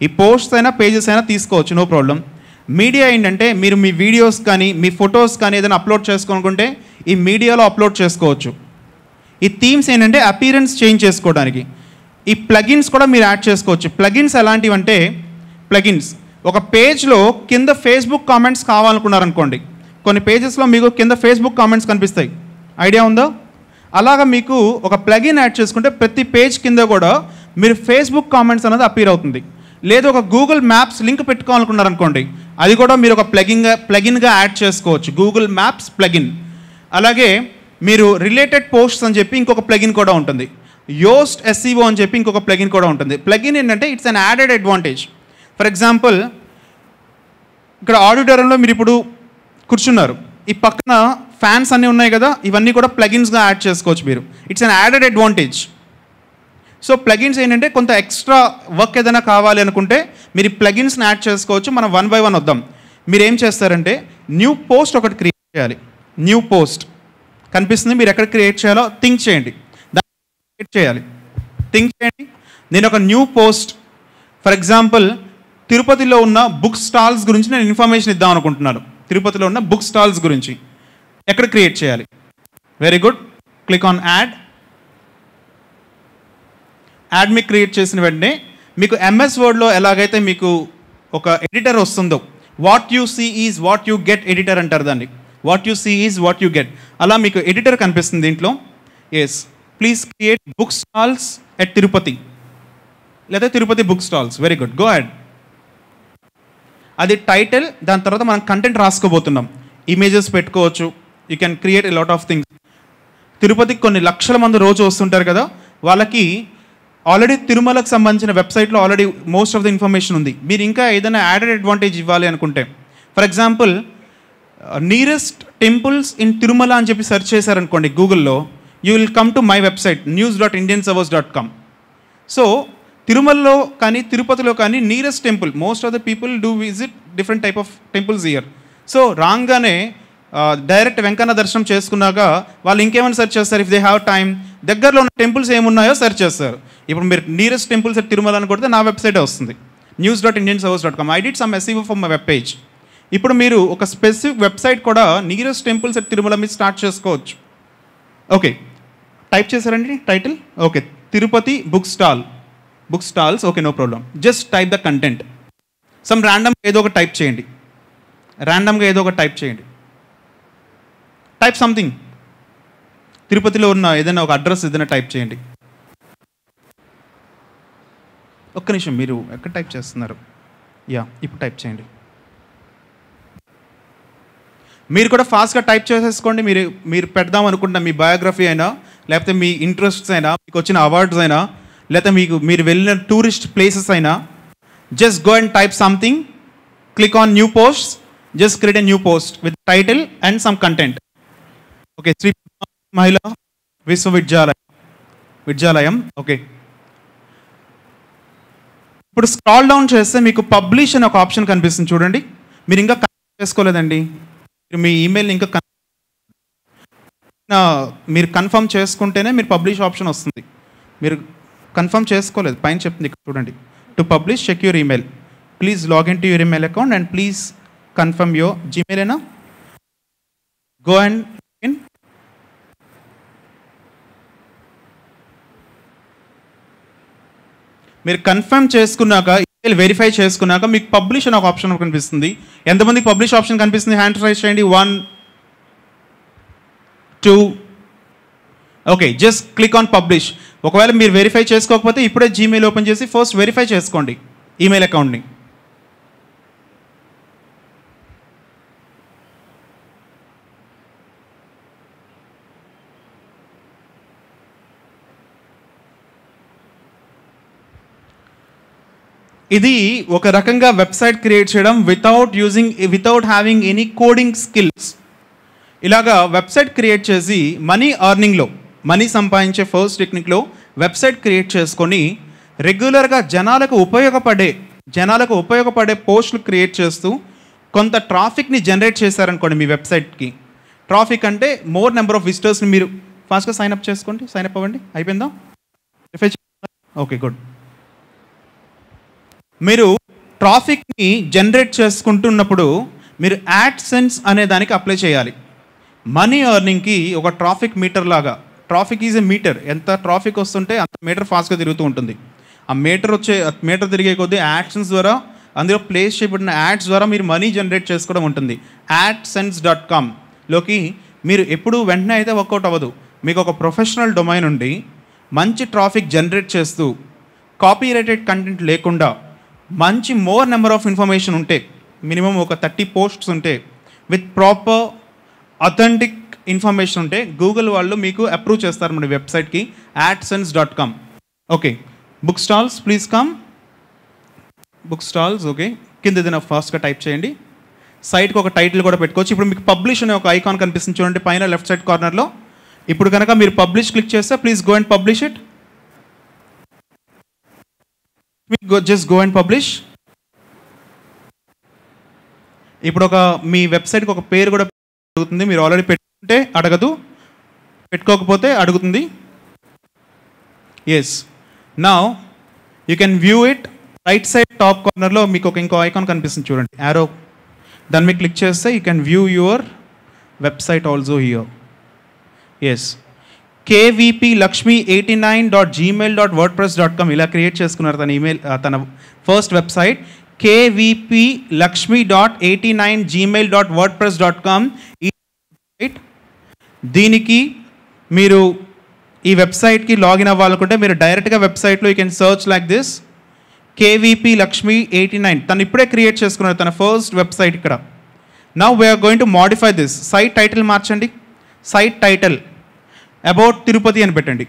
ఈ పోస్ట్స్ అయినా పేజెస్ అయినా తీసుకోవచ్చు, నో ప్రాబ్లం. మీడియా ఏంటంటే మీరు మీ వీడియోస్ కానీ మీ ఫొటోస్ కానీ ఏదైనా అప్లోడ్ చేసుకోనుకుంటే ఈ మీడియాలో అప్లోడ్ చేసుకోవచ్చు. ఈ థీమ్స్ ఏంటంటే అపీరెన్స్ చేంజ్ చేసుకోవడానికి. ఈ ప్లగిన్స్ కూడా మీరు యాడ్ చేసుకోవచ్చు. ప్లగిన్స్ ఎలాంటివి అంటే, ప్లగిన్స్ ఒక పేజ్లో కింద ఫేస్బుక్ కామెంట్స్ కావాలనుకున్నారనుకోండి, కొన్ని పేజెస్లో మీకు కింద ఫేస్బుక్ కామెంట్స్ కనిపిస్తాయి, ఐడియా ఉందా? అలాగా మీకు ఒక ప్లగిన్ యాడ్ చేసుకుంటే ప్రతి పేజ్ కింద కూడా మీరు ఫేస్బుక్ కామెంట్స్ అనేది అపీర్ అవుతుంది. లేదు ఒక గూగుల్ మ్యాప్స్ లింక్ పెట్టుకోవాలనుకున్నారనుకోండి, అది కూడా మీరు ఒక ప్లగిన్గా యాడ్ చేసుకోవచ్చు, గూగుల్ మ్యాప్స్ ప్లగిన్. అలాగే మీరు రిలేటెడ్ పోస్ట్స్ అని చెప్పి ఇంకొక ప్లగిన్ కూడా ఉంటుంది, యోస్ట్ ఎస్ఈఓ అని చెప్పి ఇంకొక ప్లగిన్ కూడా ఉంటుంది. ప్లగిన్ ఏంటంటే it's an added advantage. For example, ఇక్కడ ఆడిటోరియంలో మీరు ఇప్పుడు కూర్చున్నారు, ఈ పక్కన ఫ్యాన్స్ అన్నీ ఉన్నాయి కదా, ఇవన్నీ కూడా ప్లగిన్స్గా యాడ్ చేసుకోవచ్చు మీరు. It's an added advantage. So plugins ఏంటంటే కొంత ఎక్స్ట్రా వర్క్ ఏదైనా కావాలి అనుకుంటే మీరు ఈ ప్లగిన్స్ని యాడ్ చేసుకోవచ్చు. మనం 1 by 1 వద్దాం. మీరు ఏం చేస్తారంటే న్యూ పోస్ట్ ఒకటి క్రియేట్ చేయాలి. న్యూ పోస్ట్ కనిపిస్తుంది, మీరు ఎక్కడ క్రియేట్ చేయాలో థింక్ చేయండి, దాన్ని క్రియేట్ చేయాలి, థింక్ చేయండి. నేను ఒక న్యూ పోస్ట్, ఫర్ ఎగ్జాంపుల్ తిరుపతిలో ఉన్న బుక్ స్టాల్స్ గురించి నేను ఇన్ఫర్మేషన్ ఇద్దాం అనుకుంటున్నాను. తిరుపతిలో ఉన్న బుక్ స్టాల్స్ గురించి ఎక్కడ క్రియేట్ చేయాలి? Very good, click on add. Add మీకు క్రియేట్ చేసిన వెంటనే మీకు ఎంఎస్ వర్డ్లో ఎలాగైతే మీకు ఒక ఎడిటర్ వస్తుందో, what you see is what you get editor అంటారు దాన్ని. What you see is what you get, అలా మీకు ఎడిటర్ కనిపిస్తుంది దీంట్లో. Yes, please create book stalls at Tirupati, లేదా Tirupati book stalls. Very good, go add. అది టైటిల్, దాని తర్వాత మనం కంటెంట్ రాసుకోబోతున్నాం. ఇమేజెస్ పెట్టుకోవచ్చు, you can create a lot of things. తిరుపతికి కొన్ని లక్షల మంది రోజు వస్తుంటారు కదా, వాళ్ళకి ఆల్రెడీ తిరుమలకు సంబంధించిన వెబ్సైట్లో already most of the information ఉంది. మీరు ఇంకా ఏదైనా యాడెడ్ అడ్వాంటేజ్ ఇవ్వాలి అనుకుంటే, for example nearest temples in Tirumala అని చెప్పి సెర్చ్ చేశారనుకోండి గూగుల్లో, you will come to my website news.indianservers.com. So తిరుమలలో కానీ తిరుపతిలో కానీ nearest temple, most of the people do visit different type of temples year. So రాగానే డైరెక్ట్ వెంకన్న దర్శనం చేసుకున్నాక వాళ్ళు ఇంకేమైనా సెర్చ్ చేస్తారు, ఇఫ్ దే హ్యావ్ టైమ్, దగ్గరలో ఉన్న టెంపుల్స్ ఏమున్నాయో సెర్చ్ చేస్తారు. ఇప్పుడు మీరు నియరెస్ట్ టెంపుల్స్ ఎట్ తిరుమల అని కొడితే నా వెబ్సైటే వస్తుంది, news.indianservers.com. I did some SEO for my web page. ఇప్పుడు మీరు ఒక స్పెసిఫిక్ వెబ్సైట్ కూడా నియరెస్ట్ టెంపుల్స్ ఎట్ తిరుమల మీరు స్టార్ట్ చేసుకోవచ్చు. ఓకే, టైప్ చేశారండి title. Okay, Tirupati book stalls. Okay, no problem. Just type the content. Some ర్యాండమ్గా ఏదో ఒక టైప్ చేయండి. Type something. తిరుపతిలో ఉన్న ఏదైనా ఒక అడ్రస్ ఏదైనా టైప్ చేయండి. ఒక్క నిమిషం, మీరు ఎక్కడ టైప్ చేస్తున్నారు? ఇప్పుడు టైప్ చేయండి. మీరు కూడా ఫాస్ట్గా టైప్ చేసేసుకోండి. మీరు పెడదాం అనుకుంటున్న మీ బయోగ్రఫీ అయినా, లేకపోతే మీ ఇంట్రెస్ట్స్ అయినా, మీకు వచ్చిన అవార్డ్స్ అయినా, లేకపోతే మీరు వెళ్ళిన టూరిస్ట్ ప్లేసెస్ అయినా, just go and type something, click on new post, just create a new post with title and some content. Okay, Shri Mahila Vidyalayam. Okay, ఇప్పుడు స్క్రాల్ డౌన్ చేస్తే మీకు పబ్లిష్ అని ఒక ఆప్షన్ కనిపిస్తుంది చూడండి. మీరు ఇంకా కన్ఫర్మ్ చేసుకోలేదండి, మీ ఈమెయిల్ ఇంకా మీరు కన్ఫర్మ్ చేసుకుంటేనే మీరు పబ్లిష్ ఆప్షన్ వస్తుంది. మీరు కన్ఫర్మ్ చేసుకోలేదు, పైన చెప్తుంది ఇక్కడ చూడండి, to publish check your email, please login to your email account and please confirm your Gmail అయినా. Go and in. మీరు కన్ఫర్మ్ చేసుకున్నాక, ఈమెయిల్ వెరిఫై చేసుకున్నాక మీకు పబ్లిష్ అని ఒక ఆప్షన్ కనిపిస్తుంది. ఎంతమందికి పబ్లిష్ ఆప్షన్ కనిపిస్తుంది? హ్యాండ్ రైజ్ చేయండి. 1 2. Okay, just click on publish. ఒకవేళ మీరు వెరిఫై చేసుకోకపోతే ఇప్పుడే జీమెయిల్ ఓపెన్ చేసి ఫస్ట్ వెరిఫై చేసుకోండి ఈమెయిల్ అకౌంట్ని. ఇది ఒక రకంగా వెబ్సైట్ క్రియేట్ చేయడం without having any coding skills. ఇలాగా వెబ్సైట్ క్రియేట్ చేసి మనీ సంపాదించే ఫస్ట్ టెక్నిక్లో వెబ్సైట్ క్రియేట్ చేసుకొని రెగ్యులర్గా జనాలకు ఉపయోగపడే పోస్టులు క్రియేట్ చేస్తూ కొంత ట్రాఫిక్ని జనరేట్ చేశారనుకోండి మీ వెబ్సైట్కి. ట్రాఫిక్ అంటే మోర్ నెంబర్ ఆఫ్ విజిటర్స్ని మీరు ఫాస్ట్గా సైన్అప్ చేసుకోండి. సైన్అప్ అవ్వండి. అయిపోయిందా? Okay, good. మీరు ట్రాఫిక్ని జనరేట్ చేసుకుంటున్నప్పుడు మీరు యాడ్సెన్స్ అనే దానికి అప్లై చేయాలి. మనీ ఎర్నింగ్కి ఒక ట్రాఫిక్ మీటర్ లాగా, ట్రాఫిక్ ఈజ్ ఎ మీటర్, ఎంత ట్రాఫిక్ వస్తుంటే అంత మీటర్ ఫాస్ట్గా తిరుగుతూ ఉంటుంది. ఆ మీటర్ తిరిగే కొద్దీ యాడ్సెన్స్ ద్వారా, అందులో ప్లేస్ చేయబడిన యాడ్స్ ద్వారా మీరు మనీ జనరేట్ చేసుకోవడం ఉంటుంది. AdSense.comలోకి మీరు ఎప్పుడు వెంటనే అయితే వర్కౌట్ అవ్వదు. మీకు ఒక ప్రొఫెషనల్ డొమైన్ ఉండి మంచి ట్రాఫిక్ జనరేట్ చేస్తూ కాపీరైటెడ్ కంటెంట్ లేకుండా మంచి మోర్ నెంబర్ ఆఫ్ ఇన్ఫర్మేషన్ ఉంటే, మినిమం ఒక 30 పోస్ట్స్ ఉంటే, విత్ ప్రాపర్ అథెంటిక్ ఇన్ఫర్మేషన్ ఉంటే గూగుల్ వాళ్ళు మీకు అప్రూవ్ చేస్తారు మన వెబ్సైట్కి adsense.com. Okay, book stalls please come. Book stalls okay, కింద ఏదైనా ఫాస్ట్గా టైప్ చేయండి. సైట్కి ఒక టైటిల్ కూడా పెట్టుకోవచ్చు. ఇప్పుడు మీకు పబ్లిష్ అనే ఒక ఐకాన్ కనిపిస్తుంది చూడండి పైన లెఫ్ట్ సైడ్ కార్నర్లో. ఇప్పుడు కనుక మీరు పబ్లిష్ క్లిక్ చేస్తే please go and publish it. Just go and publish. ఇప్పుడు ఒక మీ వెబ్సైట్కి ఒక పేరు కూడా అడుగుతుంది. మీరు ఆల్రెడీ పెట్టుకుంటే అడగదు, పెట్టుకోకపోతే అడుగుతుంది. Yes, now you can view it. Right side top కార్నర్లో మీకు ఒక ఇంకో ఐకాన్ కనిపిస్తుంది చూడండి, యారో. దాన్ని మీకు క్లిక్ చేస్తే you can view your website also here. Yes, kvplakshmi89.gmail.wordpress.com ఇలా క్రియేట్ చేసుకున్నారు తన ఈమెయిల్, తన ఫస్ట్ వెబ్సైట్ kvplakshmi.89@gmail.wordpress.com. దీనికి మీరు ఈ వెబ్సైట్కి లాగిన్ అవ్వాలనుకుంటే మీరు డైరెక్ట్గా వెబ్సైట్లో you can search like this kvplakshmi89. తను ఇప్పుడే క్రియేట్ చేసుకున్నారు తన ఫస్ట్ వెబ్సైట్ ఇక్కడ. Now we're going to modify this. Site title మార్చండి. సైట్ టైటిల్ అబౌట్ తిరుపతి అని పెట్టండి.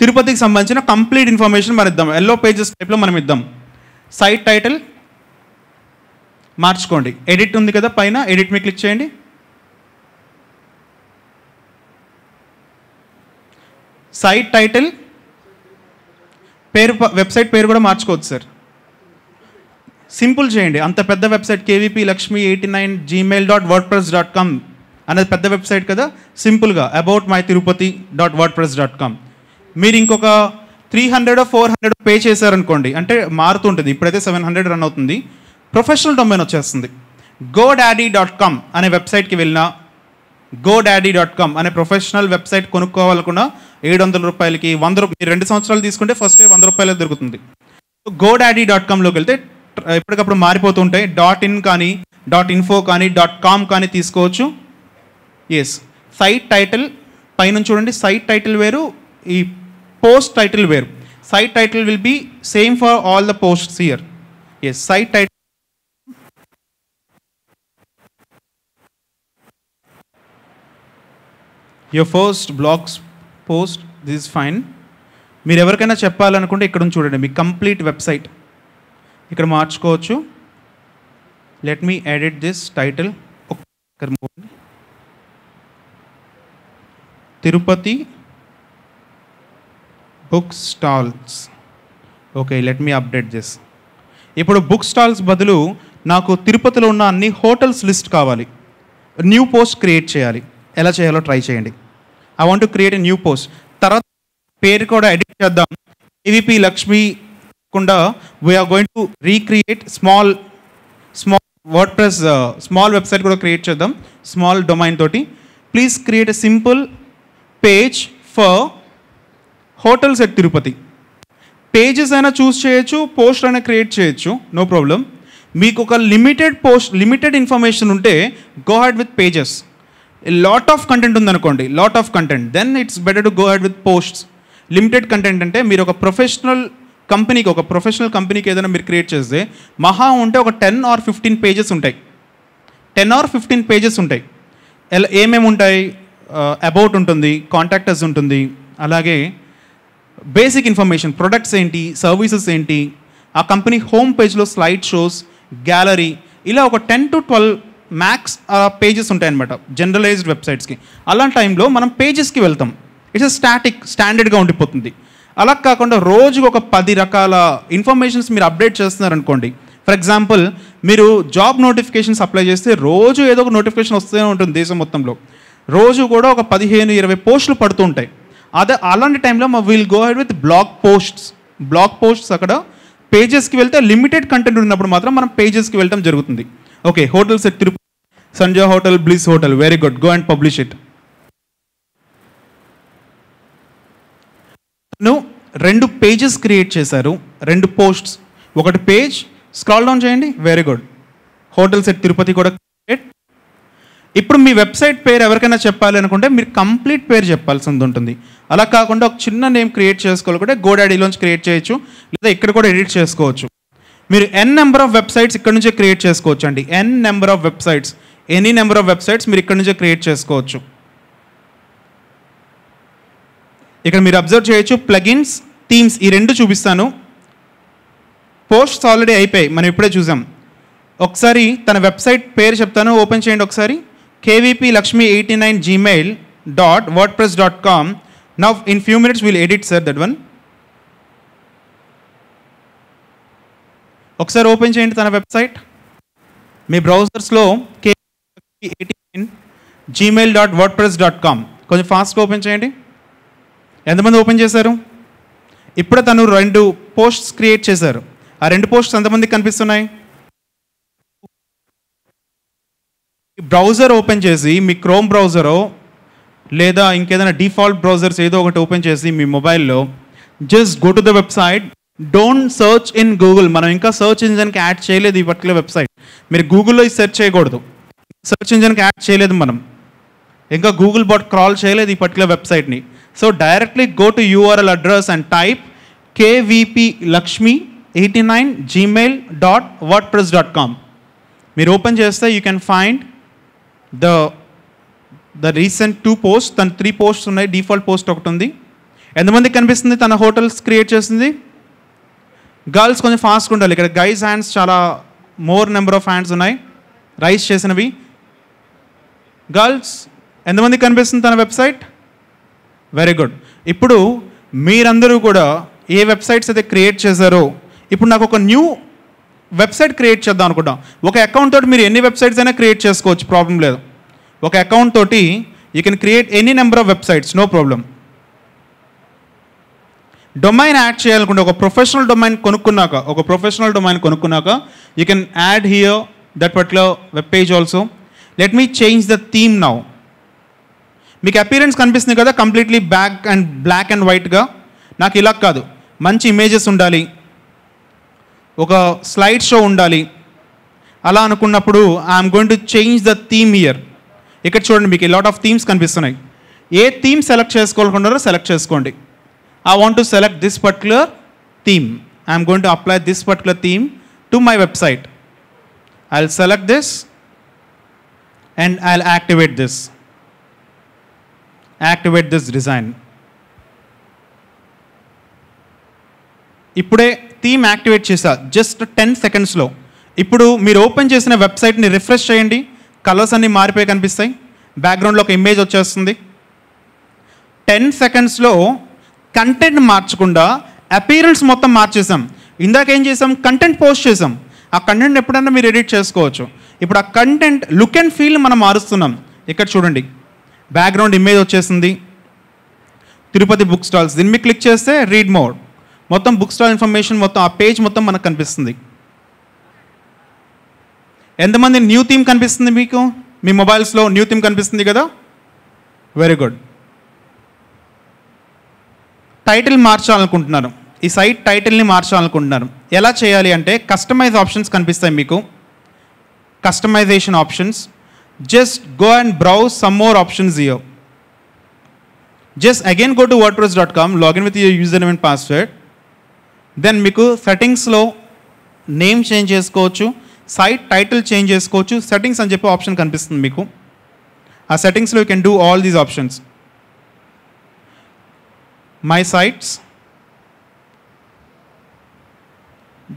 తిరుపతికి సంబంధించిన కంప్లీట్ ఇన్ఫర్మేషన్ మనం ఇద్దాం. ఎల్లో పేజెస్ టైప్లో మనం ఇద్దాం. సైట్ టైటిల్ మార్చుకోండి. ఎడిట్ ఉంది కదా పైన, ఎడిట్ మీద క్లిక్ చేయండి. సైట్ టైటిల్ పేరు, వెబ్సైట్ పేరు కూడా మార్చుకోవచ్చు సార్. సింపుల్ చేయండి. అంత పెద్ద వెబ్సైట్ kvplakshmi89@gmail.wordpress.com అనేది పెద్ద వెబ్సైట్ కదా. సింపుల్గా aboutmytirupati.wordpress.com. మీరు ఇంకొక 300 or 400 పే చేశారనుకోండి, అంటే మారుతుంటుంది. ఇప్పుడైతే 700 రన్ అవుతుంది. ప్రొఫెషనల్ డొమైన్ వచ్చేస్తుంది. godaddy.com అనే వెబ్సైట్కి వెళ్ళినా, godaddy.com అనే ప్రొఫెషనల్ వెబ్సైట్ కొనుక్కోవాలనుకున్నా 700 రూపాయలకి 100 రూపాయలు, మీరు 2 సంవత్సరాలు తీసుకుంటే ఫస్ట్ 100 రూపాయలు దొరుకుతుంది. godaddy.comలోకి వెళ్తే ఎప్పటికప్పుడు మారిపోతూ ఉంటాయి. .in కానీ .info కానీ .com కానీ తీసుకోవచ్చు. ఎస్, సైట్ టైటిల్ పైన చూడండి. సైట్ టైటిల్ వేరు, ఈ పోస్ట్ టైటిల్ వేరు. Site title will be same for all the posts here. Yes, site title your first blogs post, this is fine. మీరు ఎవరికైనా చెప్పాలనుకుంటే ఇక్కడ చూడండి మీ కంప్లీట్ వెబ్సైట్ ఇక్కడ మార్చుకోవచ్చు. Let me edit this title. Tirupati book stalls. Okay, let me update this. ఇప్పుడు book stalls బదులు నాకు తిరుపతిలో ఉన్న అన్ని హోటల్స్ లిస్ట్ కావాలి. న్యూ పోస్ట్ క్రియేట్ చేయాలి. ఎలా చేయాలో ట్రై చేయండి. I want to create a new post. తర్వాత పేరు కూడా ఎడిట్ చేద్దాం. KVP Lakshmi కాకుండా we're going to recreate small WordPress small website కూడా క్రియేట్ చేద్దాం స్మాల్ డొమైన్ తోటి. Please create a simple page for hotels at Tirupati. Pages అయినా చూస్ చేయొచ్చు, పోస్ట్ అయినా క్రియేట్ చేయొచ్చు, నో ప్రాబ్లం. మీకు ఒక లిమిటెడ్ ఇన్ఫర్మేషన్ ఉంటే go ahead with pages. Lot of content ఉందనుకోండి, lot of content, then it's better to go ahead with posts. Limited content అంటే మీరు ఒక ప్రొఫెషనల్ కంపెనీకి ఏదైనా మీరు క్రియేట్ చేస్తే మహా ఉంటే ఒక 10 or 15 పేజెస్ ఉంటాయి. 10 or 15 పేజెస్ ఉంటాయి. ఏమేమి ఉంటాయి? అబౌట్ ఉంటుంది, కాంటాక్టర్స్ ఉంటుంది, అలాగే బేసిక్ ఇన్ఫర్మేషన్, ప్రొడక్ట్స్ ఏంటి, సర్వీసెస్ ఏంటి, ఆ కంపెనీ హోమ్ పేజ్లో స్లైడ్ షోస్, గ్యాలరీ, ఇలా ఒక 10 to 12 మ్యాక్స్ పేజెస్ ఉంటాయన్నమాట జనరలైజ్డ్ వెబ్సైట్స్కి. అలాంటి టైంలో మనం పేజెస్కి వెళ్తాం. ఇట్స్ స్టాండర్డ్గా ఉండిపోతుంది. అలా కాకుండా రోజుకు ఒక 10 రకాల ఇన్ఫర్మేషన్స్ మీరు అప్డేట్ చేస్తున్నారనుకోండి. ఫర్ ఎగ్జాంపుల్, మీరు జాబ్ నోటిఫికేషన్స్ అప్లై చేస్తే రోజు ఏదో ఒక నోటిఫికేషన్ వస్తూనే ఉంటుంది దేశం మొత్తంలో. రోజు కూడా ఒక 15-20 పోస్టులు పడుతూ ఉంటాయి. అలాంటి టైంలో will go ahead with blog posts. అక్కడ పేజెస్కి వెళ్తే లిమిటెడ్ కంటెంట్ ఉన్నప్పుడు మాత్రం మనం పేజెస్కి వెళ్ళడం జరుగుతుంది. Okay, hotels at Tirupati, Sanjay hotel, bliss hotel, very good, go and publish it. 2 pages create చేశారు, 2 పోస్ట్స్. ఒకటి పేజ్ స్క్రాల్ డౌన్ చేయండి, very good, hotels at Tirupati కూడా క్రియేట్. ఇప్పుడు మీ వెబ్సైట్ పేరు ఎవరికైనా చెప్పాలి అనుకుంటే మీరు కంప్లీట్ పేరు చెప్పాల్సి ఉంటుంది. అలా కాకుండా ఒక చిన్న నేమ్ క్రియేట్ చేసుకోవాలంటే గోడాడీలోంచి క్రియేట్ చేయొచ్చు, లేదా ఇక్కడ కూడా ఎడిట్ చేసుకోవచ్చు. మీరు n నెంబర్ ఆఫ్ వెబ్సైట్స్ ఇక్కడ నుంచే క్రియేట్ చేసుకోవచ్చు అండి. n number of websites, any number of websites మీరు ఇక్కడ నుంచే క్రియేట్ చేసుకోవచ్చు. ఇక్కడ మీరు అబ్జర్వ్ చేయొచ్చు ప్లగిన్స్, థీమ్స్, ఈ రెండు చూపిస్తాను. పోస్ట్స్ ఆల్రెడీ అయిపోయాయి, మనం ఇప్పుడే చూసాం. ఒకసారి తన వెబ్సైట్ పేరు చెప్తాను, ఓపెన్ చేయండి ఒకసారి. kvplakshmi89gmail.wordpress.com. Now in few minutes we'll edit sir that one. ఒకసారి ఓపెన్ చేయండి తన వెబ్సైట్ మీ బ్రౌజర్స్లో. kvplakshmi89gmail.wordpress.com. కొంచెం ఫాస్ట్గా ఓపెన్ చేయండి. ఎంతమంది ఓపెన్ చేశారు? ఇప్పుడే తను 2 పోస్ట్స్ క్రియేట్ చేశారు. ఆ 2 పోస్ట్స్ ఎంతమందికి కనిపిస్తున్నాయి? బ్రౌజర్ ఓపెన్ చేసి మీ క్రోమ్ బ్రౌజరో లేదా ఇంకేదైనా డిఫాల్ట్ బ్రౌజర్స్ ఏదో ఒకటి ఓపెన్ చేసి మీ మొబైల్లో just go to the website. Don't search in Google. మనం ఇంకా సర్చ్ ఇంజన్కి యాడ్ చేయలేదు ఈ పర్టికులర్ వెబ్సైట్. మీరు గూగుల్లో సెర్చ్ చేయకూడదు. సర్చ్ ఇంజన్కి యాడ్ చేయలేదు మనం, ఇంకా గూగుల్ బాట్ క్రాల్ చేయలేదు ఈ పర్టికులర్ వెబ్సైట్ని. So directly go to URL address and type kvplakshmi89gmail.wordpress.com. మీరు ఓపెన్ చేస్తే you can find the recent 2 post. తన 3 పోస్ట్స్ ఉన్నాయి, డిఫాల్ట్ పోస్ట్ ఒకటి ఉంది. ఎంతమందికి కనిపిస్తుంది తన హోటల్స్ క్రియేట్ చేసింది? గర్ల్స్ కొంచెం ఫాస్ట్గా ఉండాలి. ఇక్కడ గైస్ హ్యాండ్స్ చాలా మోర్ నెంబర్ ఆఫ్ హ్యాండ్స్ ఉన్నాయి రైస్ చేసినవి. గర్ల్స్ ఎంతమందికి కనిపిస్తుంది తన వెబ్సైట్? Very good. ఇప్పుడు మీరందరూ కూడా ఏ వెబ్సైట్స్ అయితే క్రియేట్ చేశారో, ఇప్పుడు నాకు ఒక న్యూ వెబ్సైట్ క్రియేట్ చేద్దాం అనుకుంటాం. ఒక అకౌంట్ తోటి మీరు ఎన్ని వెబ్సైట్స్ అయినా క్రియేట్ చేసుకోవచ్చు, ప్రాబ్లం లేదు. ఒక అకౌంట్ తోటి you can create any number of websites, no problem. Domain add చేయాలనుకుంటే ఒక ప్రొఫెషనల్ డొమైన్ కొనుక్కున్నాక you can add here that particular web page also. Let me change the theme now. మీకు appearance కనిపిస్తుంది కదా completely black and వైట్గా. నాకు ఇలా కాదు, మంచి ఇమేజెస్ ఉండాలి, ఒక స్లైడ్ షో ఉండాలి. అలా అనుకున్నప్పుడు I'm going to change the theme here. ఇక్కడ చూడండి మీకు లాట్ ఆఫ్ థీమ్స్ కనిపిస్తున్నాయి. ఏ థీమ్ సెలెక్ట్ చేసుకోవాలనుకుంటారో సెలెక్ట్ చేసుకోండి. I want to select this particular theme. I am going to apply this particular theme to my website. I'll select this and I'll activate this. Activate this design. ఇప్పుడే theme activate చేసా just 10 సెకండ్స్లో. ఇప్పుడు మీరు open చేసిన వెబ్సైట్ని refresh చేయండి, colours అన్నీ మారిపోయి కనిపిస్తాయి, బ్యాక్గ్రౌండ్లో ఒక ఇమేజ్ వచ్చేస్తుంది. 10 సెకండ్స్లో కంటెంట్ మార్చకుండా అపీరెన్స్ మొత్తం మార్చేసాం. ఇందాక ఏం చేసాం? కంటెంట్ పోస్ట్ చేసాం. ఆ కంటెంట్ ఎప్పుడన్నా మీరు ఎడిట్ చేసుకోవచ్చు. ఇప్పుడు ఆ కంటెంట్ లుక్ అండ్ ఫీల్ మనం మారుస్తున్నాం. ఇక్కడ చూడండి బ్యాక్గ్రౌండ్ ఇమేజ్ వచ్చేసింది, తిరుపతి బుక్ స్టాల్స్. దీన్ని మీరు క్లిక్ చేస్తే రీడ్ మోర్, మొత్తం బుక్ స్టాల్ ఇన్ఫర్మేషన్ మొత్తం ఆ పేజ్ మొత్తం మనకు కనిపిస్తుంది. ఎంతమంది న్యూ థీమ్ కనిపిస్తుంది మీకు? మీ మొబైల్స్లో న్యూ థీమ్ కనిపిస్తుంది కదా, వెరీ గుడ్. టైటిల్ మార్చాలనుకుంటున్నారు, ఈ సైట్ టైటిల్ని మార్చాలనుకుంటున్నారు. ఎలా చేయాలి అంటే కస్టమైజ్ ఆప్షన్స్ కనిపిస్తాయి మీకు, customization options. Just go and browse some more options here. Just again go to wordpress.com, login with your user name and password. Then మీకు సెట్టింగ్స్లో నేమ్ చేంజ్ చేసుకోవచ్చు, site title change చేసుకోవచ్చు, settings అని చెప్పి option కనిపిస్తుంది మీకు. ఆ సెట్టింగ్స్లో you can do all these options. My sites,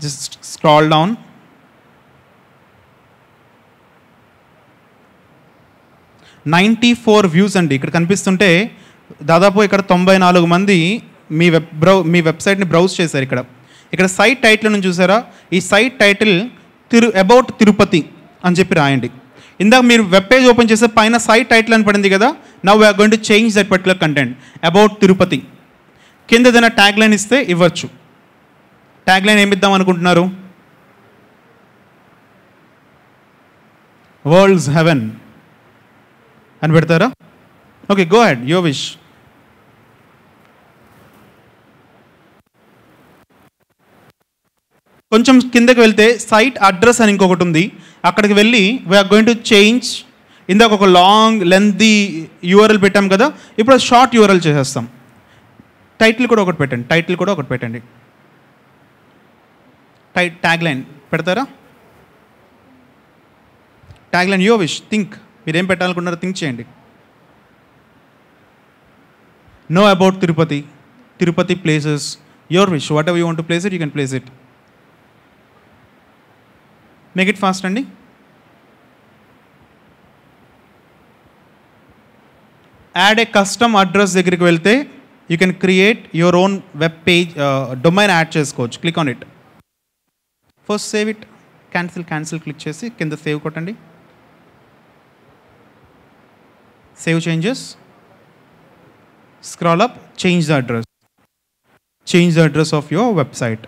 just scroll down. $94 views అండి ఇక్కడ కనిపిస్తుంటే. దాదాపు ఇక్కడ 94 మంది మీ వెబ్సైట్ని బ్రౌజ్ చేశారు. ఇక్కడ సైట్ టైటిల్ నుంచి చూసారా, ఈ సైట్ టైటిల్ అబౌట్ తిరుపతి అని చెప్పి రాయండి. ఇందాక మీరు వెబ్ పేజ్ ఓపెన్ చేస్తే పైన సైట్ టైటిల్ అని పడింది కదా. Now we're going to change that particular content about Tirupati. కింద ఏదైనా ట్యాగ్ లైన్ ఇస్తే ఇవ్వచ్చు. ట్యాగ్ లైన్ ఏమిద్దాం అనుకుంటున్నారు? వరల్డ్స్ హెవెన్ అని పెడతారా? Okay, go head, your wish. కొంచెం కిందకి వెళ్తే సైట్ అడ్రస్ అని ఇంకొకటి ఉంది, అక్కడికి వెళ్ళి వీఆర్ గోయింగ్ టు చేంజ్ ఇందాక ఒక లాంగ్ లెంతీ యూఆర్ఎల్ పెట్టాం కదా, ఇప్పుడు షార్ట్ యూఆర్ఎల్ చేసేస్తాం. టైటిల్ కూడా ఒకటి పెట్టండి. ట్యాగ్ లైన్ పెడతారా? Tag line your wish, think, మీరేం పెట్టాలనుకున్నారో థింక్ చేయండి. No about Tirupati places, your wish, whatever you want to place it, you can place it. Make it fast అండి. యాడ్ ఏ కస్టమ్ అడ్రస్ దగ్గరికి వెళ్తే you can create your own web page, domain add చేసుకోవచ్చు. Click on it. First save it, cancel click చేసి కింద save కొట్టండి. Save changes, scroll up, change the address of your website.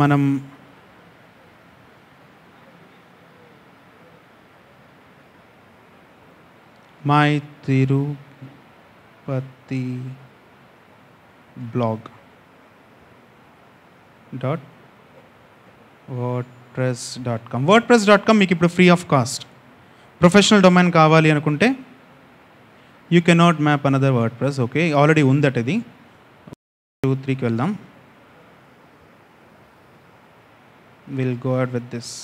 మనం my Tirupati blog వర్డ్ప్రెస్.com మీకు ఇప్పుడు free of cost. Professional domain కావాలి అనుకుంటే you cannot map another WordPress. Okay, already ఉందట ఇది. 2-3కి వెళ్దాం. Will go out with this.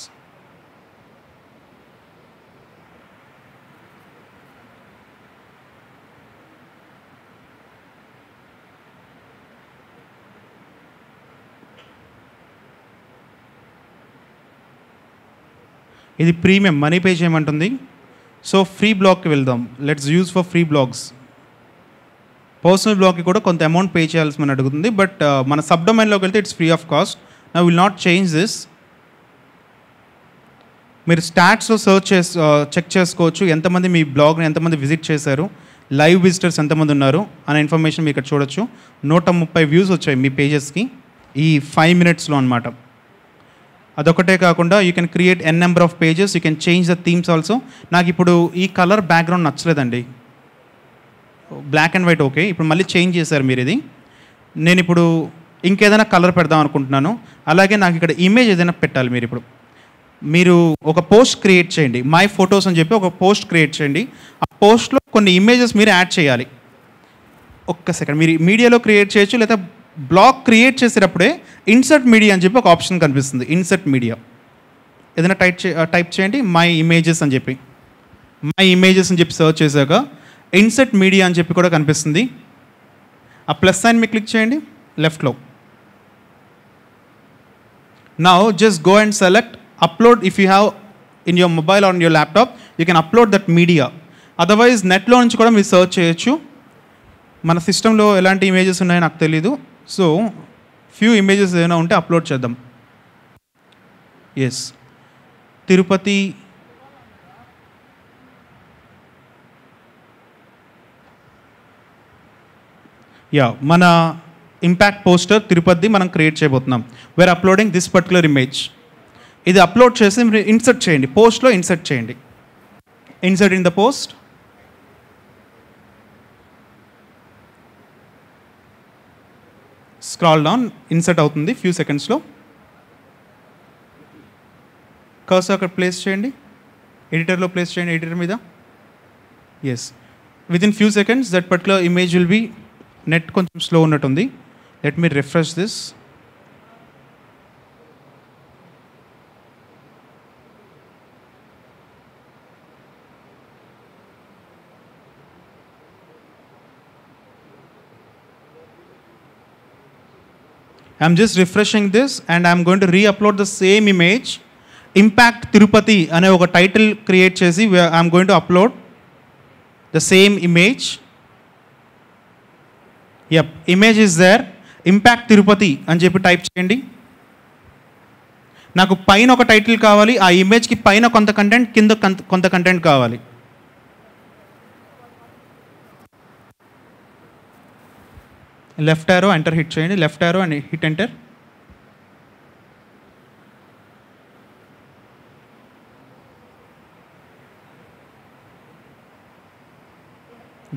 ఇది ప్రీమియం, మనీ పే చేయమంటుంది. సో ఫ్రీ బ్లాగ్కి వెళ్దాం. Let's use for free blogs. Personal బ్లాగ్కి కూడా కొంత అమౌంట్ పే చేయాల్సి మనం అడుగుతుంది, బట్ మన సబ్ డొమైన్లోకి వెళ్తే ఇట్స్ ఫ్రీ ఆఫ్ కాస్ట్. నా విల్ నాట్ చేంజ్ దిస్. మీరు స్టాట్స్లో చెక్ చేసుకోవచ్చు, ఎంతమంది మీ బ్లాగ్ని ఎంతమంది విజిట్ చేశారు, లైవ్ విజిటర్స్ ఎంతమంది ఉన్నారు అనే ఇన్ఫర్మేషన్ మీరు ఇక్కడ చూడొచ్చు. 130 వ్యూస్ వచ్చాయి మీ పేజెస్కి ఈ 5 minutesలో అనమాట. అదొకటే కాకుండా you can create n number of pages, you can change the themes also. నాకు ఇప్పుడు ఈ కలర్ బ్యాక్గ్రౌండ్ నచ్చలేదండి, బ్లాక్ అండ్ వైట్. ఓకే, ఇప్పుడు మళ్ళీ చేంజ్ చేశారు మీరు ఇది. నేను ఇప్పుడు ఇంకేదైనా కలర్ పెడదాం అనుకుంటున్నాను. అలాగే నాకు ఇక్కడ ఇమేజ్ ఏదైనా పెట్టాలి. మీరు ఒక పోస్ట్ క్రియేట్ చేయండి, మై ఫొటోస్ అని చెప్పి ఒక పోస్ట్ క్రియేట్ చేయండి. ఆ పోస్ట్లో కొన్ని ఇమేజెస్ మీరు యాడ్ చేయాలి. ఒక్క సెకండ్, మీరు మీడియాలో క్రియేట్ చేయొచ్చు, లేదా బ్లాగ్ క్రియేట్ చేసేటప్పుడే ఇన్సర్ట్ మీడియా అని చెప్పి ఒక ఆప్షన్ కనిపిస్తుంది. ఇన్సర్ట్ మీడియా ఏదైనా టైప్ చేయండి, మై ఇమేజెస్ అని చెప్పి సర్చ్ చేశాక ఇన్సర్ట్ మీడియా అని చెప్పి కూడా కనిపిస్తుంది. ఆ ప్లస్ సైన్ మీరు క్లిక్ చేయండి లెఫ్ట్లో. Now just go and select upload. If you have in your mobile or on your laptop, you can upload that media. Otherwise నెట్లో నుంచి కూడా మీరు సర్చ్ చేయొచ్చు. మన సిస్టంలో ఎలాంటి ఇమేజెస్ ఉన్నాయో నాకు తెలీదు. సో ఫ్యూ ఇమేజెస్ ఏమైనా ఉంటే అప్లోడ్ చేద్దాం. ఎస్, తిరుపతి మన ఇంపాక్ట్ పోస్టర్ తిరుపతి మనం క్రియేట్ చేయబోతున్నాం. We're uploading this particular image. ఇది అప్లోడ్ చేసి మీరు ఇన్సర్ట్ చేయండి, పోస్ట్లో ఇన్సర్ట్ చేయండి. Insert in the post. Scroll down, insert అవుతుంది ఫ్యూ సెకండ్స్లో. కర్సర్ అక్కడ ప్లేస్ చేయండి, ఎడిటర్లో ప్లేస్ చేయండి, ఎడిటర్ మీద. Yes, with in few seconds that particular image will be. Net కొంచెం స్లో ఉన్నట్టుంది. Let me refresh this. I'm just refreshing this and I'm going to re-upload the same image. Impact Tirupati అనే ఒక title create చేసి I'm going to upload the same image. Yep, image is there. Impact Tirupati అని చెప్పి type చేయండి. నాకు పైన ఒక title కావాలి, ఆ ఇమేజ్కి పైన కొంత కంటెంట్, కింద కొంత కంటెంట్ కావాలి. లెఫ్ట్ యారో ఎంటర్ హిట్ చేయండి, left arrow and hit enter.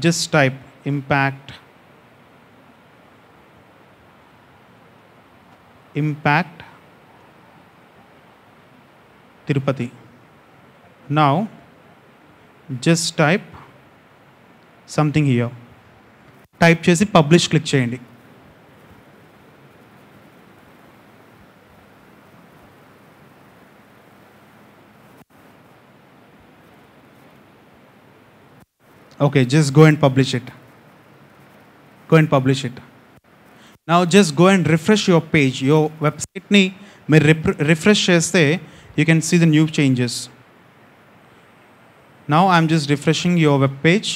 Just type impact Tirupati. Now just type something here. Type చేసి publish click చేయండి. Okay, just go and publish it. Go and publish it. Now just go and refresh your page. Your website ni మీరు refresh చేస్తే you can see the new changes. Now I'm just refreshing your web page.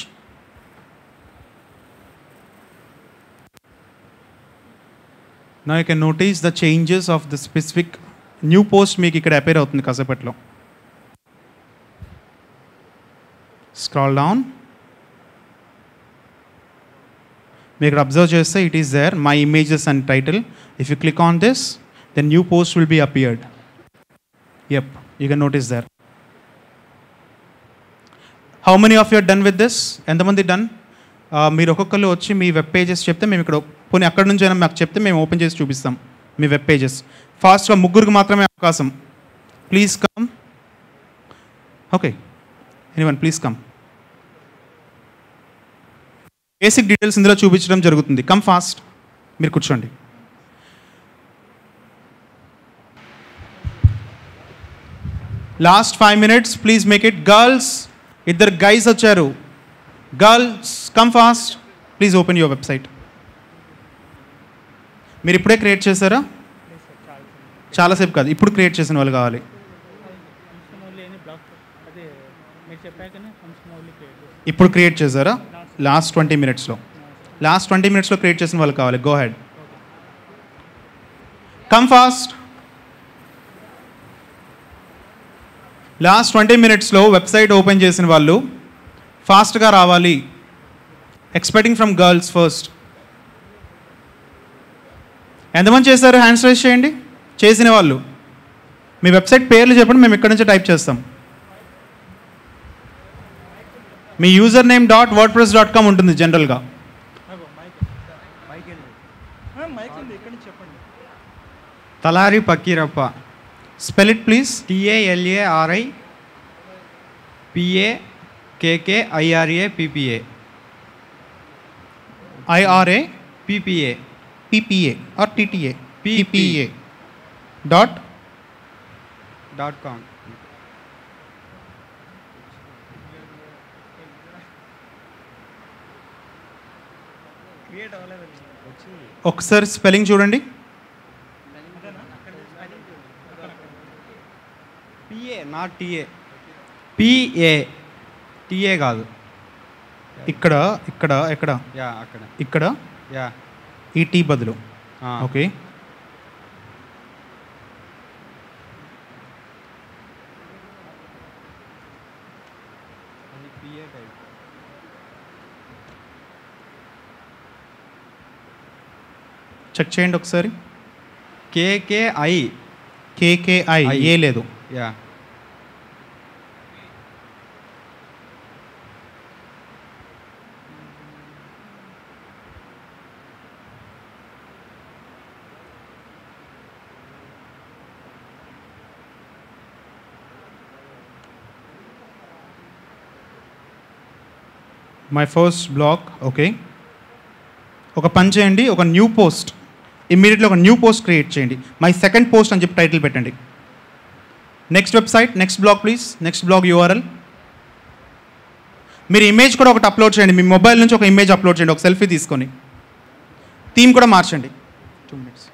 Now you can notice the changes of the specific new post మీకు ఇక్కడ appear అవుతుంది కాసేపట్లో. Scroll down. మీరు ఇక్కడ observe చేస్తే it is there, my images and title. If you click on this, the new post will be appeared. Yep, you can notice there. How many of you are done with this? ఎంతమంది done? మీరు ఒక్కొక్కరు వచ్చి మీ web pages చెప్తే మేము ఇక్కడ పోనీ అక్కడ నుంచి అయినా మాకు చెప్తే మేము ఓపెన్ చేసి చూపిస్తాం మీ వెబ్ పేజెస్. ఫాస్ట్గా ముగ్గురికి మాత్రమే అవకాశం. Please come. Okay, anyone please come. Basic details ఇందులో చూపించడం జరుగుతుంది. కమ్ ఫాస్ట్, మీరు కూర్చోండి. Last 5 minutes please make it. Girls, ఇద్దరు గైస్ వచ్చారు. Girls come fast, please open your website. మీరు ఇప్పుడే క్రియేట్ చేశారా? చాలాసేపు కాదు, ఇప్పుడు క్రియేట్ చేసిన వాళ్ళు కావాలి. ఇప్పుడు క్రియేట్ చేశారా? లాస్ట్ 20 minutesలో. లాస్ట్ 20 minutesలో క్రియేట్ చేసిన వాళ్ళు కావాలి. Go ahead, come fast. Last 20 minutesలో వెబ్సైట్ ఓపెన్ చేసిన వాళ్ళు ఫాస్ట్గా రావాలి. Expecting from girls first. ఎంతమంది చేశారు? హ్యాండ్స్ రైజ్ చేయండి. చేసిన వాళ్ళు మీ వెబ్సైట్ పేర్లు చెప్పండి, మేము ఇక్కడ నుంచి టైప్ చేస్తాం. మీ యూజర్ నేమ్ .wordpress.com ఉంటుంది జనరల్గా. Talari Pakkirappa. Spell it please. TALARI PAKKIRA IRA PPA PPA or TTA PPA .com. ఒకసారి స్పెల్లింగ్ చూడండి. PA not TA. PA TA కాదు. ఇక్కడ ఇక్కడ ఎక్కడ? యా అక్కడ. ఇక్కడ యా ఈ టీ బదులు. ఓకే, చెక్ చేయండి ఒకసారి. KKI KKI ఏ లేదు. Yeah my first blog. Okay, ఒక పని చేయండి, ఒక న్యూ పోస్ట్ ఇమ్మీడియట్లీ ఒక న్యూ పోస్ట్ క్రియేట్ చేయండి. మై సెకండ్ పోస్ట్ అని చెప్పి టైటిల్ పెట్టండి. Next website, next blog please. Next blog URL. మీరు ఇమేజ్ కూడా ఒకటి అప్లోడ్ చేయండి. మీ మొబైల్ నుంచి ఒక ఇమేజ్ అప్లోడ్ చేయండి, ఒక సెల్ఫీ తీసుకొని. థీమ్ కూడా మార్చండి. 2 minutes.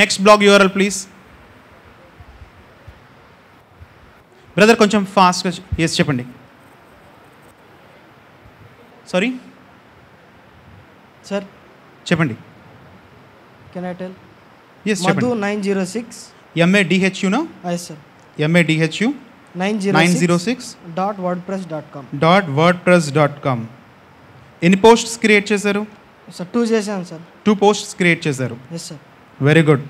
Next blog URL please. Brother కొంచెం ఫాస్ట్గా ఎస్ చెప్పండి. సారీ సార్ చెప్పండి. Can I tell? Yes Madhu చెప్పండి. 906 MADHU no? Yes sir. MADHU 906 .wordpress.com. .wordpress.com. ఎన్ని పోస్ట్స్ క్రియేట్ చేశారు? సార్ 2 చేశాను సార్. 2 పోస్ట్స్ క్రియేట్ చేశారు. Yes sir. Very good.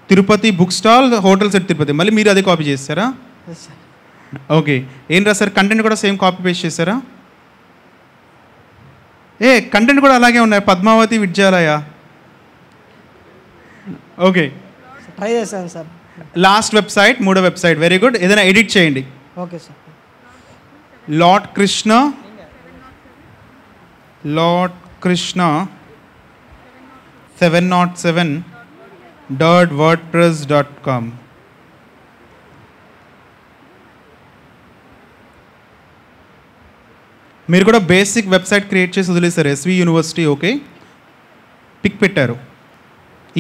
Tirupati book stall, hotels at Tirupati. మళ్ళీ మీరు అదే కాపీ చేస్తారా? Yes sir. ఓకే, ఏం రాశారు? కంటెంట్ కూడా సేమ్ కాపీ పేస్ట్ చేశారా? కంటెంట్ కూడా అలాగే ఉన్నాయి. పద్మావతి విద్యాలయ. ఓకే, ట్రై చేశాను సార్. లాస్ట్ వెబ్సైట్, మూడో వెబ్సైట్. Very good. ఏదైనా ఎడిట్ చేయండి. Okay sir. Lord Krishna 707.wordpress.com. మీరు కూడా బేసిక్ వెబ్సైట్ క్రియేట్ చేసి వదిలేశారు. SV university. ఓకే, పిక్ పెట్టారు.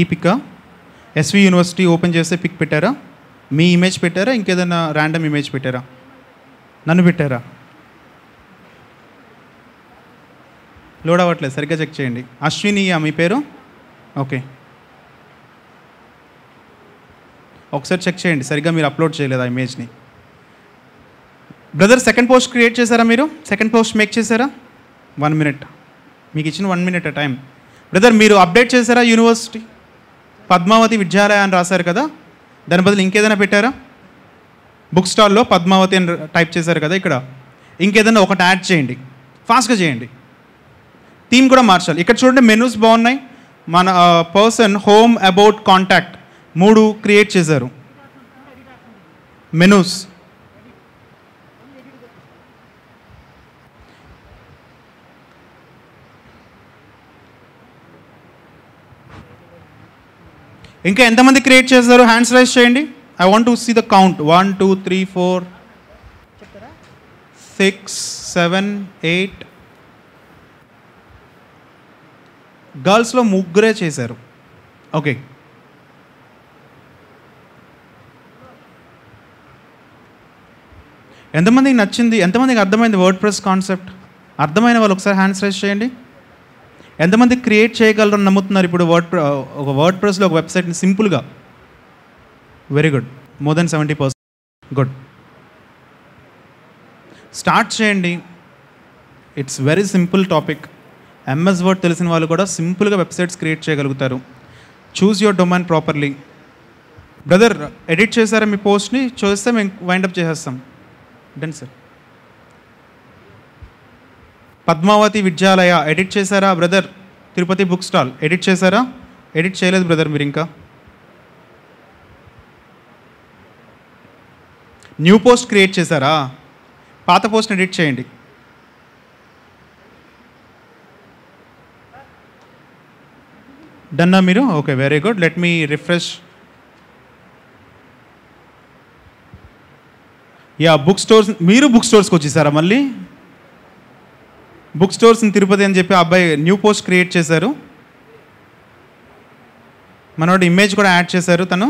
ఈ పిక్కా ఎస్వి యూనివర్సిటీ ఓపెన్ చేస్తే పిక్ పెట్టారా? మీ ఇమేజ్ పెట్టారా? ఇంకేదైనా ర్యాండమ్ ఇమేజ్ పెట్టారా? నన్ను పెట్టారా? లోడ్ అవ్వట్లేదు, సరిగ్గా చెక్ చేయండి. అశ్వినియా మీ పేరు? ఓకే, ఒకసారి చెక్ చేయండి, సరిగ్గా మీరు అప్లోడ్ చేయలేదు ఆ ఇమేజ్ని. బ్రదర్, సెకండ్ పోస్ట్ క్రియేట్ చేశారా మీరు? సెకండ్ పోస్ట్ మేక్ చేశారా? 1 minute, మీకు ఇచ్చిన 1 minute టైం. బ్రదర్, మీరు అప్డేట్ చేశారా? యూనివర్సిటీ పద్మావతి విద్యాలయ అని రాశారు కదా, దాని బదులు ఇంకేదైనా పెట్టారా? బుక్ స్టాల్లో పద్మావతి అని టైప్ చేశారు కదా, ఇక్కడ ఇంకేదైనా ఒకటి యాడ్ చేయండి, ఫాస్ట్గా చేయండి. థీమ్ కూడా మార్చాలి. ఇక్కడ చూడండి, మెనూస్ బాగున్నాయి. మన person, home, about, contact 3 create చేశారు. మెనూస్ ఇంకా ఎంతమంది క్రియేట్ చేశారు? హ్యాండ్స్ రైజ్ చేయండి. I want to see the count. 1 2 3 4 6 7 8. గర్ల్స్లో 3 చేశారు. ఓకే, ఎంతమందికి నచ్చింది? ఎంతమందికి అర్థమైంది వర్డ్ ప్రెస్ కాన్సెప్ట్? అర్థమైన వాళ్ళు ఒకసారి హ్యాండ్స్ రైజ్ చేయండి. ఎంతమంది క్రియేట్ చేయగలరని నమ్ముతున్నారు ఇప్పుడు ఒక వర్డ్ ప్రెస్లో ఒక వెబ్సైట్ని సింపుల్గా? Very good, more than 70%. Good, start చేయండి. It's very simple topic. MS Word తెలిసిన వాళ్ళు కూడా సింపుల్గా వెబ్సైట్స్ క్రియేట్ చేయగలుగుతారు. Choose your domain properly. Brother, edit చేశారా మీ పోస్ట్ని? చూస్తే మేము వైండప్ చేసేస్తాం. Done sir. Padmavati Vidyalaya edit చేశారా brother? Tirupati book stall edit చేశారా? ఎడిట్ చేయలేదు బ్రదర్ మీరు ఇంకా. న్యూ పోస్ట్ క్రియేట్ చేశారా? పాత పోస్ట్ని ఎడిట్ చేయండి. డన్నా మీరు? Okay, very good. Let me refresh. Yeah, book stores. మీరు బుక్ స్టోర్స్కి వచ్చేసారా మళ్ళీ? బుక్ స్టోర్స్ ఇన్ తిరుపతి అని చెప్పి అబ్బాయి న్యూ పోస్ట్ క్రియేట్ చేశారు. మనోడు ఇమేజ్ కూడా యాడ్ చేశారు తను.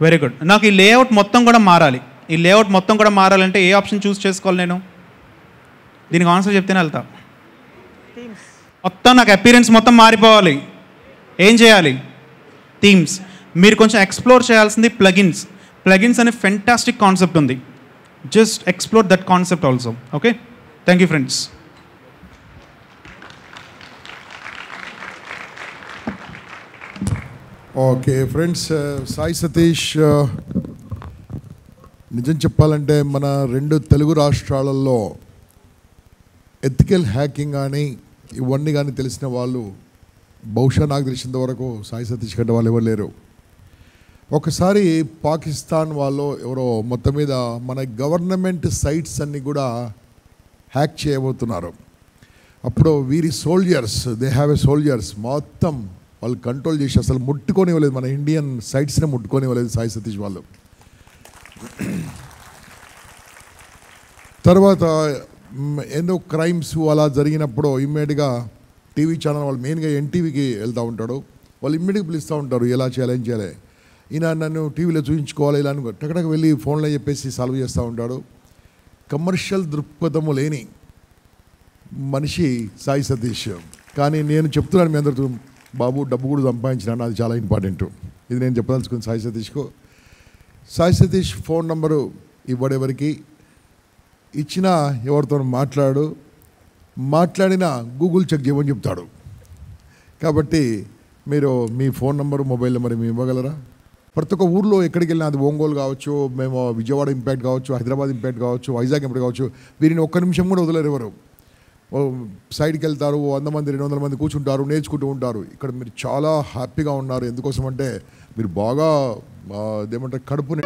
Very good. నాకు ఈ లేఅవుట్ మొత్తం కూడా మారాలి. ఈ లేఅవుట్ మొత్తం కూడా మారాలంటే ఏ ఆప్షన్ చూస్ చేసుకోవాలి నేను? దీనికి ఆన్సర్ చెప్తేనే వెళ్తా. మొత్తం నాకు అపీరెన్స్ మొత్తం మారిపోవాలి. ఏం చేయాలి? థీమ్స్. మీరు కొంచెం ఎక్స్ప్లోర్ చేయాల్సింది ప్లగిన్స్. ప్లగిన్స్ అనే ఫెంటాస్టిక్ కాన్సెప్ట్ ఉంది. Just explore that concept also. Okay, thank you friends. Okay friends, Sai Satish నిజం చెప్పాలంటే మన 2 తెలుగు రాష్ట్రాలలో ఎథికల్ హ్యాకింగ్ కానీ ఇవన్నీ కానీ తెలిసిన వాళ్ళు బహుశా నాకు తెలిసినంత వరకు సాయి సతీష్ కంటే వాళ్ళు ఎవరు లేరు. ఒకసారి పాకిస్తాన్ వాళ్ళు ఎవరో మొత్తం మీద మన గవర్నమెంట్ సైట్స్ అన్నీ కూడా హ్యాక్ చేయబోతున్నారు. అప్పుడు వీరి soldiers, they have a soldiers, మొత్తం వాళ్ళు కంట్రోల్ చేసి అసలు ముట్టుకోనివ్వలేదు, మన ఇండియన్ సైట్స్నే ముట్టుకోనివ్వలేదు సాయి సతీష్ వాళ్ళు. తర్వాత ఎన్నో క్రైమ్స్ అలా జరిగినప్పుడు ఇమ్మీడియట్గా టీవీ ఛానల్ వాళ్ళు మెయిన్గా ఎన్టీవీకి వెళ్తూ ఉంటాడు. వాళ్ళు ఇమ్మీడియట్గా పిలుస్తూ ఉంటారు, ఎలా చేయాలి ఏం చేయాలి. ఈయన నన్ను టీవీలో చూపించుకోవాలి ఇలా అని టక్కడకు వెళ్ళి ఫోన్లో చెప్పేసి సాల్వ్ చేస్తూ ఉంటాడు. కమర్షియల్ దృక్పథము లేని మనిషి సాయి సతీష్. కానీ నేను చెప్తున్నాను మీ అందరితో, బాబు డబ్బు కూడా సంపాదించినాను, అది చాలా ఇంపార్టెంట్. ఇది నేను చెప్పదలుచుకుని సాయి సతీష్కు. సాయి సతీష్ ఫోన్ నంబరు ఇవ్వడెవరికి ఇచ్చిన ఎవరితో మాట్లాడినా గూగుల్ చెక్ చేయమని చెప్తాడు. కాబట్టి మీరు మీ ఫోన్ నెంబరు, మొబైల్ నెంబర్ మేము ఇవ్వగలరా? ప్రతి ఒక్క ఊర్లో ఎక్కడికి వెళ్ళినా, అది ఒంగోలు కావచ్చు, మేము విజయవాడ ఇంపాక్ట్ కావచ్చు, హైదరాబాద్ ఇంపాక్ట్ కావచ్చు, వైజాగ్ ఇంపాక్ట్ కావచ్చు, వీరిని ఒక్క నిమిషం కూడా వదలరు ఎవరు. సైడ్కి వెళ్తారు, 100 మంది 200 మంది కూర్చుంటారు, నేర్చుకుంటూ ఉంటారు. ఇక్కడ మీరు చాలా హ్యాపీగా ఉన్నారు. ఎందుకోసం అంటే మీరు బాగా ఏమంటారు కడుపుని